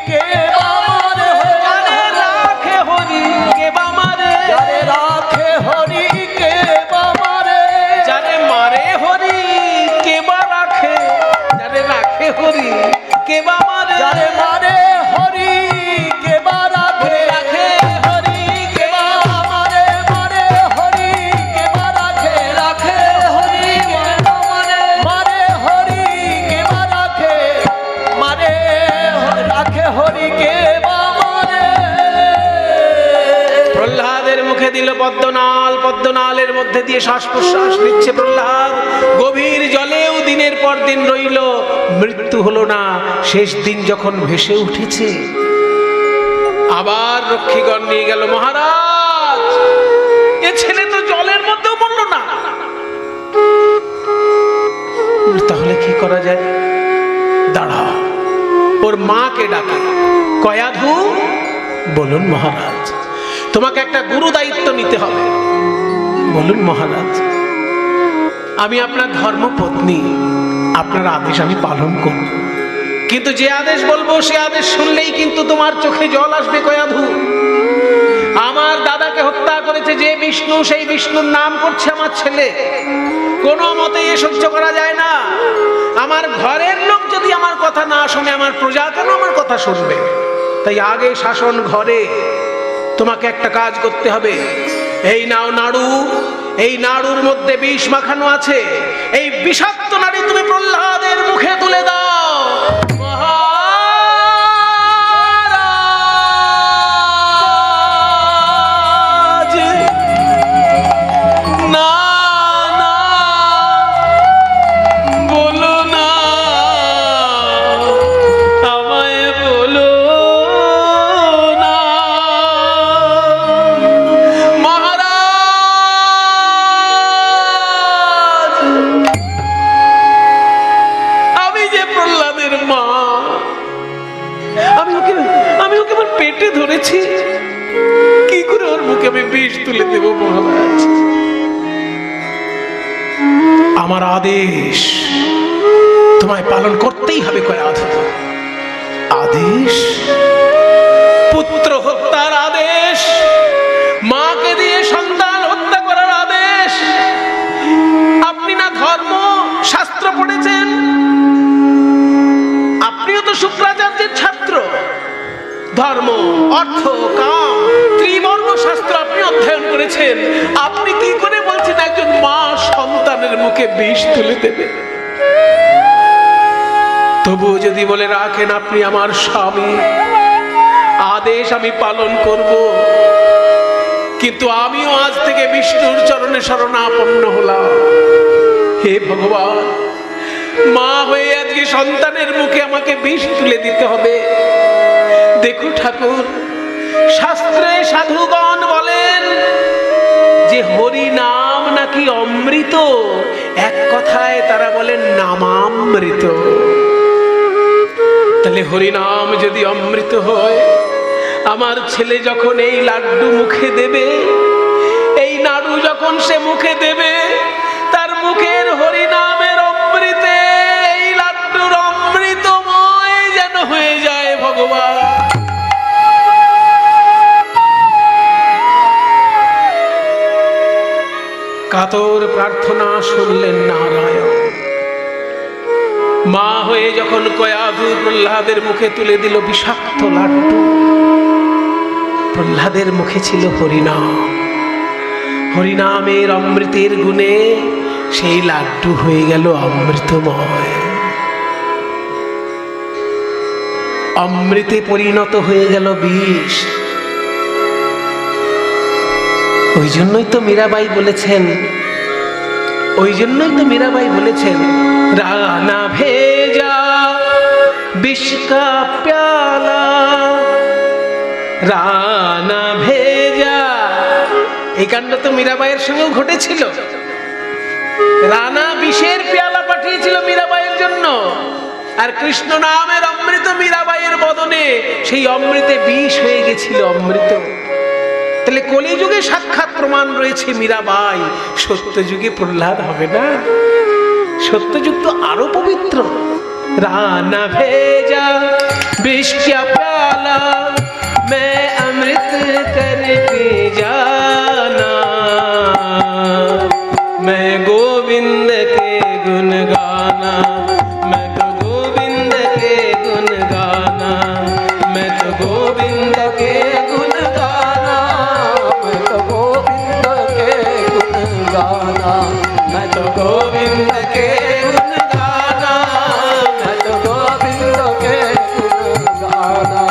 কে বামারে, যারে রাখে হরি কে বা মারে, যারে রাখে হরি কে বামারে, যারে মারে হরি কে বা রাখে, যারে রাখে হরি কে বা মারে, যারে মারে হরি কে বা রাখে, রাখে হরি কে বা মারে মারে হরি কে বা রাখে, রাখে হরি কে বা মারে, মারে হরি কে বা রাখে, মারে রাখে হরি কে বা মারে। প্রহ্লাদের মুখে দিল পদ্মনাল, পদ্মনালের মধ্যে দিয়ে শ্বাস প্রশ্বাস নিচ্ছে প্রহ্লাদ। গভীর জলেও দিনের পর দিন রইল, মৃত্যু হলো না। শেষ দিন যখন ভেসে উঠেছে, আবার রক্ষীগণ নিয়ে গেল, মহারাজ এ ছেলে তো জলের মধ্যেও মরল না, তাহলে কি করা যায়? দাঁড়া, ওর মাকে ডাকে। কয়াধু, বলুন মহারাজ। তোমাকে একটা গুরু দায়িত্ব নিতে হবে। বলুন মহারাজ। আমি আপনার ধর্মপত্নী, আপনার আদেশ আমি পালন করব, কিন্তু যে আদেশ বলবো সে আদেশ শুনলেই কিন্তু তোমার চোখে জল আসবে কয়াধু। আমার দাদাকে হত্যা করেছে যে বিষ্ণু, সেই বিষ্ণুর নাম করছে আমার ছেলে। কোনো মতেই এ সহ্য করা যায় না। আমার ঘরের লোক যদি আমার কথা না শুনে, আমার প্রজা কেন আমার কথা শুনবে? তাই আগে শাসন ঘরে। তোমাকে একটা কাজ করতে হবে। এই নাও নাড়ু, এই নাড়ুর মধ্যে বিষ মাখানো আছে। এই বিষাক্ত নাড়ু তুমি প্রহ্লাদের মুখে তুলে দাও। মহারাজ, না না, বলো না। পেটে ধরেছি, কি করে ওর মুখে আমি বিষ তুলে দেব মহারাজ? আমার আদেশ তোমায় পালন করতেই হবে কয়াধু। আদেশ? পুত্র হত্যার আদেশ, মাকে দিয়ে সন্তান হত্যা করার আদেশ। আপনি না ধর্ম শাস্ত্র পড়েছেন? আপনিও তো শুক্রাচার্যের ছাত্র। ধর্ম, অর্থ, কাম, ত্রিবর্ণ শাস্ত্র আপনি অধ্যয়ন করেছেন। আপনি কি করে বলছেন একজন মা সন্তানের মুখে বিষ তুলে দেবে? তবু যদি বলে রাখেন আপনি আমার স্বামী, আদেশ আমি পালন করব। কিন্তু আমিও আজ থেকে বিষ্ণুর চরণে শরণাপন্ন হলাম। হে ভগবান, মা হয়ে আজকে সন্তানের মুখে আমাকে বিষ তুলে দিতে হবে। দেখো ঠাকুর, শাস্ত্রে সাধুগণ বলেন যে হরি নাম নাকি অমৃত। এক কথায় তারা বলেন নামামৃত। তাহলে হরি নাম যদি অমৃত হয়, আমার ছেলে যখন এই লাড্ডু মুখে দেবে, এই নাড়ু যখন সে মুখে দেবে, তার মুখের হরি নামের অমৃতে এই লাড্ডুর অমৃতময় যেন হয়ে যায় ভগবান। কাতর প্রার্থনা শুনলেন নারায়ণ। মা হয়ে যখন কয়াধু প্রহ্লাদের মুখে তুলে দিল বিষাক্ত লাড্ডু, প্রহ্লাদের মুখে ছিল হরিনাম। হরিনামের অমৃতের গুণে সেই লাড্ডু হয়ে গেল অমৃতময়, অমৃতে পরিণত হয়ে গেল বিষ। ওই জন্যই তো মীরাবাই বলেছেন, রানা ভেজা বিষ কা প্যালা, রানা ভেজা। এই কাণ্ড তো মীরাবাইয়ের সঙ্গেও ঘটেছিল। রানা বিষের পেয়ালা পাঠিয়েছিল মীরাবাইয়ের জন্য, আর কৃষ্ণ নামের অমৃত মীরাবাইয়ের বদনে সেই অমৃতে বিষ হয়ে গেছিল অমৃত। তাহলে কলিযুগে সাক্ষাৎ প্রমাণ রয়েছে মীরাবাই, সত্যযুগে প্রহ্লাদ হবে না? সত্যযুগ তো আরো পবিত্র। রানা ভেজা বিষ কা প্যালা, मैं अमृत कर पी जाना, मैं गोविंद के गुण गाना, मैं तो गोविंद के गुण गाना, मैं तो गोविंद के गुण गाना, मैं तो गोविंद के गुण गाना, मैं तो गोविंद के गुण गाना, मैं तो गोविंद के गुण गाना।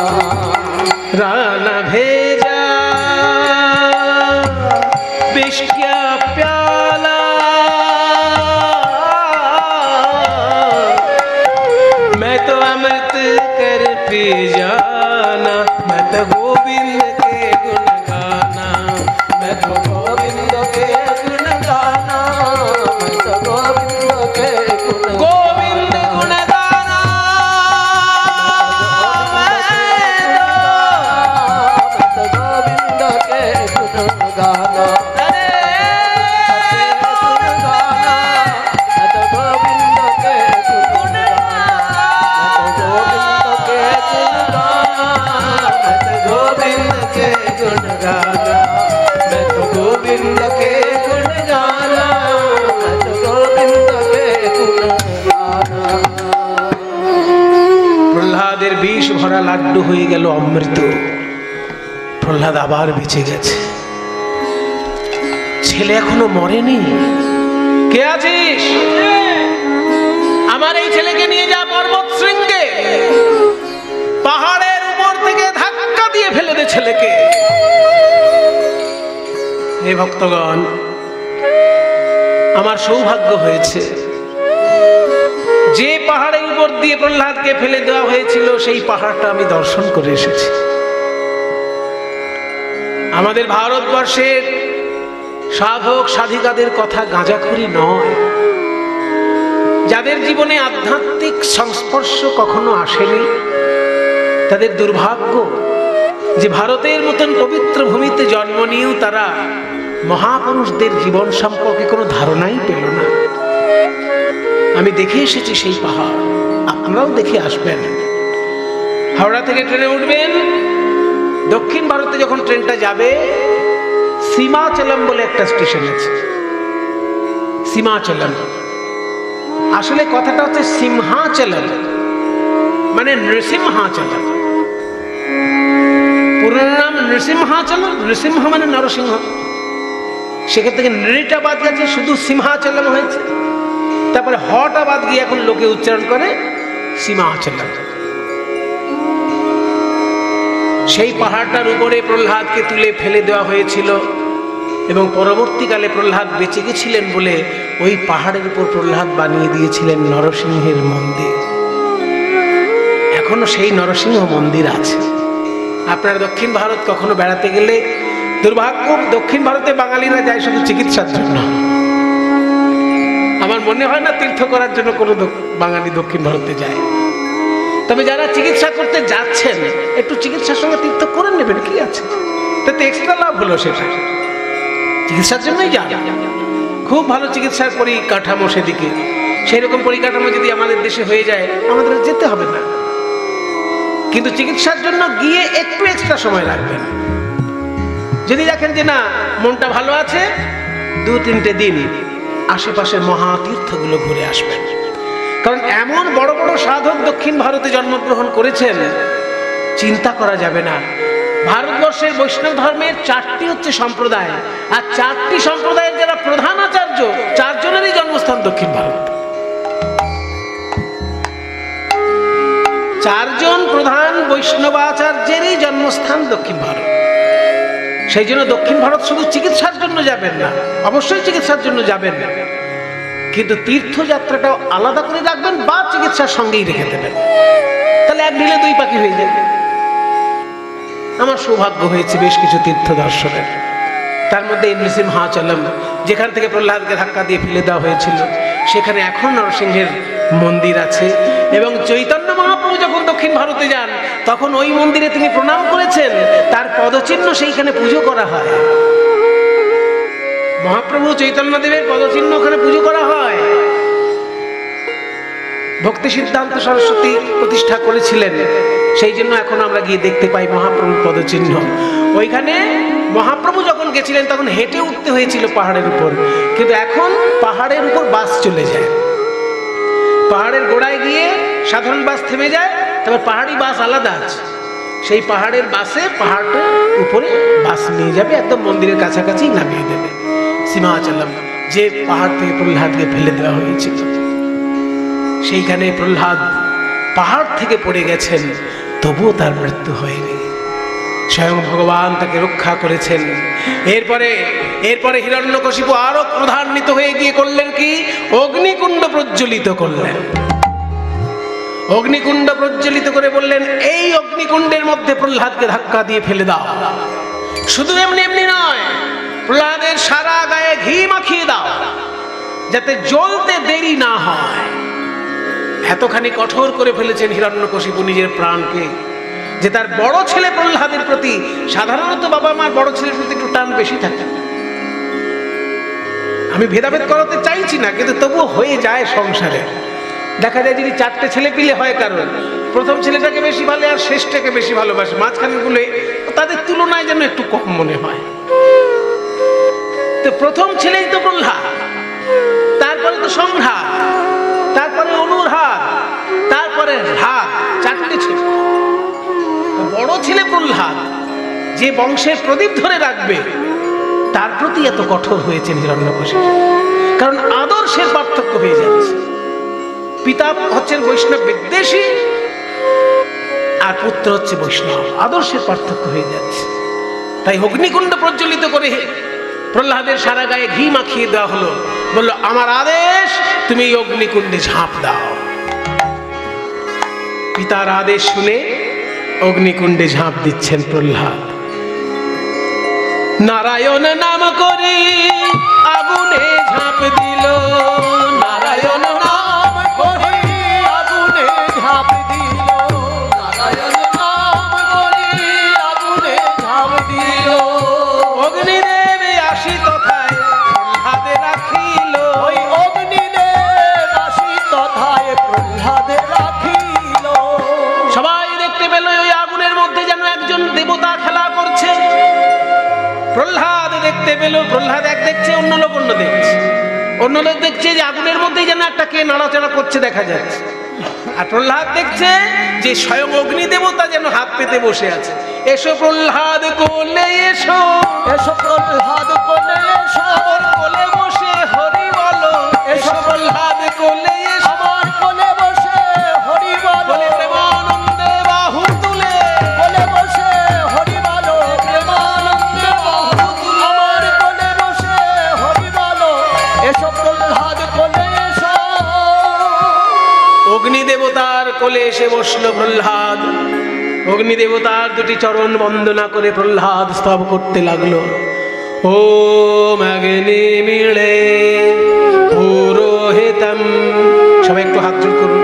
राना भेजा विष का प्याला, मैं तो अमृत कर पी जाना, मैं तो गोविंद के गुण गाना, मैं तो गोविंद के गुण गाना, मैं तो गोविंद के गुण गोविंद गुण गाना, मैं तो गोविंद के गुण गाना, मैं तो गोविंद के गुण गाना, मैं तो गोविंद के गुण गाना, मैं तो गोविंद के गुण गाना। প্রহ্লাদের বিষ ভরা লাড্ডু হয়ে গেল অমৃত। প্রহ্লাদ আবার বেঁচে গেছে। ছেলে এখনো মরেনি। কে আছিস? আমার এই ছেলেকে নিয়ে যা পর্বত শৃঙ্গে, পাহাড়ের উপর থেকে ধাক্কা দিয়ে ফেলে দে ছেলেকে। হে ভক্তগণ, আমার সৌভাগ্য হয়েছে, যে পাহাড়ের উপর দিয়ে প্রহ্লাদকে ফেলে দেওয়া হয়েছিল সেই পাহাড়টা আমি দর্শন করে এসেছি। আমাদের ভারতবর্ষের সাধক সাধিকাদের কথা গাঁজাখুরি নয়, যাদের জীবনে আধ্যাত্মিক সংস্পর্শ কখনো আসেনি তাদের দুর্ভাগ্য। যে ভারতের মতন পবিত্র ভূমিতে জন্ম নিয়েও তারা মহাপুরুষদের জীবন সম্পর্কে কোনো ধারণাই পেল না। আমি দেখে এসেছি সেই পাহাড়, আপনারাও দেখে আসবেন। হাওড়া থেকে ট্রেনে উঠবেন, দক্ষিণ ভারতে যখন ট্রেনটা যাবে, সীমাচলম বলে একটা স্টেশন আছে। সীমাচলম, আসলে কথাটা হচ্ছে সিংহাচলম, মানে নৃসিংহাচলম। পুরো নাম নৃসিংহাচলম, নৃসিংহ মানে নরসিংহ, সেখান থেকে নৃটা বাদ গেছে, শুধু সিংহাচলম হয়েছে। তারপরে হটা বাদ গিয়ে এখন লোকে উচ্চারণ করে সীমাচলম। সেই পাহাড়টার উপরে প্রহ্লাদকে তুলে ফেলে দেওয়া হয়েছিল এবং পরবর্তীকালে প্রহ্লাদ বেঁচে গেছিলেন বলে ওই পাহাড়ের উপর প্রহ্লাদ বানিয়ে দিয়েছিলেন নরসিংহের মন্দির। এখনো সেই নরসিংহ মন্দির আছে। আপনার দক্ষিণ ভারত কখনো বেড়াতে গেলে, দুর্ভাগ্য দক্ষিণ ভারতে বাঙালিরা যায় শুধু চিকিৎসার জন্য। আমার মনে হয় না তীর্থ করার জন্য কোনো বাঙালি দক্ষিণ ভারতে যায়। তবে যারা চিকিৎসা করতে যাচ্ছেন, একটু চিকিৎসার সঙ্গে তীর্থ করে নেবেন, কি আছে তাতে? এক্সট্রা লাভ হলো, সেটা চিকিৎসার জন্যই যান। খুব ভালো চিকিৎসার পরিকাঠামো সেদিকে। সেই রকম পরিকাঠামো যদি আমাদের দেশে হয়ে যায়, আমাদের যেতে হবে না। কিন্তু চিকিৎসার জন্য গিয়ে একটু এক্সট্রা সময় রাখবেন। যদি দেখেন যে না, মনটা ভালো আছে, 2-3টে দিন আশেপাশের মহাতীর্থগুলো ঘুরে আসবেন। কারণ এমন বড় বড় সাধক দক্ষিণ ভারতে জন্মগ্রহণ করেছেন, চিন্তা করা যাবে না। ভারতবর্ষের বৈষ্ণব ধর্মের 4টি হচ্ছে সম্প্রদায়, আর 4টি সম্প্রদায়ের যারা প্রধান আচার্য, 4 জনেরই জন্মস্থান দক্ষিণ ভারত। 4 জন প্রধান বৈষ্ণবাচার্যেরই জন্মস্থান দক্ষিণ ভারত। সেই জন্য দক্ষিণ ভারত শুধু চিকিৎসার জন্য যাবেন না, অবশ্যই চিকিৎসার জন্য যাবেন, কিন্তু তীর্থযাত্রাটাও আলাদা করে রাখবেন বা চিকিৎসার সঙ্গেই রেখে দেবেন। তাহলে 1 ঢিলে 2 পাখি হয়ে যাবে। আমার সৌভাগ্য হয়েছে বেশ কিছু তীর্থ দর্শনের। তার মধ্যে নৃসিংহাচলম, যেখান থেকে প্রহ্লাদকে ধাক্কা দিয়ে ফেলে দেওয়া হয়েছিল, সেখানে এখন নরসিংহের মন্দির আছে। এবং চৈতন্য মহাপ্রভু যখন দক্ষিণ ভারতে যান, তখন ওই মন্দিরে তিনি প্রণাম করেছেন, তার পদচিহ্ন সেইখানে পুজো করা হয়। মহাপ্রভু চৈতন্যদেবের পদচিহ্ন ওখানে পুজো করা হয়। ভক্তি সিদ্ধান্ত সরস্বতী প্রতিষ্ঠা করেছিলেন, সেই জন্য এখন আমরা গিয়ে দেখতে পাই মহাপ্রভুর পদচিহ্ন। ওইখানে মহাপ্রভু যখন গেছিলেন তখন হেঁটে উঠতে হয়েছিল পাহাড়ের উপর, কিন্তু এখন পাহাড়ের উপর বাস চলে যায়। পাহাড়ের গোড়ায় গিয়ে সাধারণ বাস থেমে যায়, তবে পাহাড়ি বাস আলাদা আছে। সেই পাহাড়ের বাসে পাহাড়ের উপরে বাস নিয়ে যাবে, একদম মন্দিরের কাছাকাছি নামিয়ে দেবে। সীমাচলম, যে পাহাড় থেকে প্রহ্লাদকে ফেলে দেওয়া হয়েছিল, সেইখানে প্রহ্লাদ পাহাড় থেকে পড়ে গেছেন, তবুও তার মৃত্যু হয়নি। স্বয়ং ভগবান তাকে রক্ষা করেছেন। এরপরে হিরণ্যকশিপু আরো ক্রোধান্বিত হয়ে গিয়ে করলেন কি? অগ্নিকুণ্ড প্রজ্বলিত করলেন। অগ্নিকুণ্ড প্রজ্বলিত করে বললেন, এই অগ্নিকুণ্ডের মধ্যে প্রহ্লাদকে ধাক্কা দিয়ে ফেলে দাও। শুধু এমনি এমনি নয়, প্রহ্লাদের সারা গায়ে ঘি মাখিয়ে দাও, যাতে জ্বলতে দেরি না হয়। এতখানি কঠোর করে ফেলেছেন হিরণ্যকশিপু নিজের প্রাণকে, যে তার বড় ছেলে প্রহ্লাদের প্রতি, সাধারণত বাবা মার বড় ছেলের প্রতি একটু টান বেশি থাকে। আমি ভেদাভেদ করাতে চাইছি না, কিন্তু তবুও হয়ে যায় সংসারে। দেখা যায় যদি 4টে ছেলে পিলে হয়, কারণ প্রথম ছেলেটাকে বেশি ভালো আর শেষটাকে বেশি ভালোবাসে, মাঝখানে গুলো তাদের তুলনায় যেন একটু কম মনে হয়। তো প্রথম ছেলেই তো প্রহ্লাদ, তারপরে তো সংঘাত, তারপরে অনুরাগ, তারপরে রাগ, 4টে ছেলে। বড় ছেলে প্রহ্লাদ, যে বংশের প্রদীপ ধরে রাখবে, তার প্রতি এত কঠোর হয়েছেন হিরণ্যকশিপু। কারণ আদর্শের পার্থক্য হয়ে যাচ্ছে। পিতা হচ্ছেন বৈষ্ণব বিদ্বেষী, আর পুত্র হচ্ছে বৈষ্ণব, আদর্শের পার্থক্য হয়ে যাচ্ছে। তাই অগ্নিকুণ্ড প্রজ্বলিত করে প্রহ্লাদের সারা গায়ে ঘি মাখিয়ে দেওয়া হলো। বলল, আমার আদেশ, তুমি এই অগ্নিকুণ্ডে ঝাঁপ দাও। পিতার আদেশ শুনে অগ্নিকুণ্ডে ঝাঁপ দিচ্ছেন প্রহ্লাদ। নারায়ণ নাম করে আগুনে ঝাঁপ দিল, নারায়ণ নাম করে আগুনে ঝাঁপ দিল, নারায়ণ নাম করে আগুনে দেখতে পেল, প্রহ্লাদ এক দেখছে, অন্য লোক অন্য দেখছে। অন্য লোক দেখছে যে আগুনের মধ্যেই যেন একটা কে নাড়াচাড়া করছে দেখা যাচ্ছে, আর প্রহ্লাদ দেখছে যে স্বয়ং অগ্নি দেবতা যেন হাত পেতে বসে আছে। এসো প্রহ্লাদ কোলে এসো, এসো প্রহ্লাদ কোলে এসো, আমার কোলে বসে হরি বলো। এসো প্রহ্লাদ কোলে এসো, আমার কোলে বসে হরি বলো। বলে প্রেমানন্দে বাহু তুলে, কোলে বসে হরি বলো, প্রেমানন্দে বাহু তুলে। আমার কোলে বসে হরি বলো, এসো প্রহ্লাদ কোলে এসো। অগ্নি দেবতার কোলে এসে বসলো প্রহ্লাদ। অগ্নি দেবতার দুটি চরণ বন্দনা করে প্রহ্লাদ স্তব করতে লাগলো। ওম অগ্নি মিলে পুরোহিতম। সবাই একটু হাত জোড় করুন।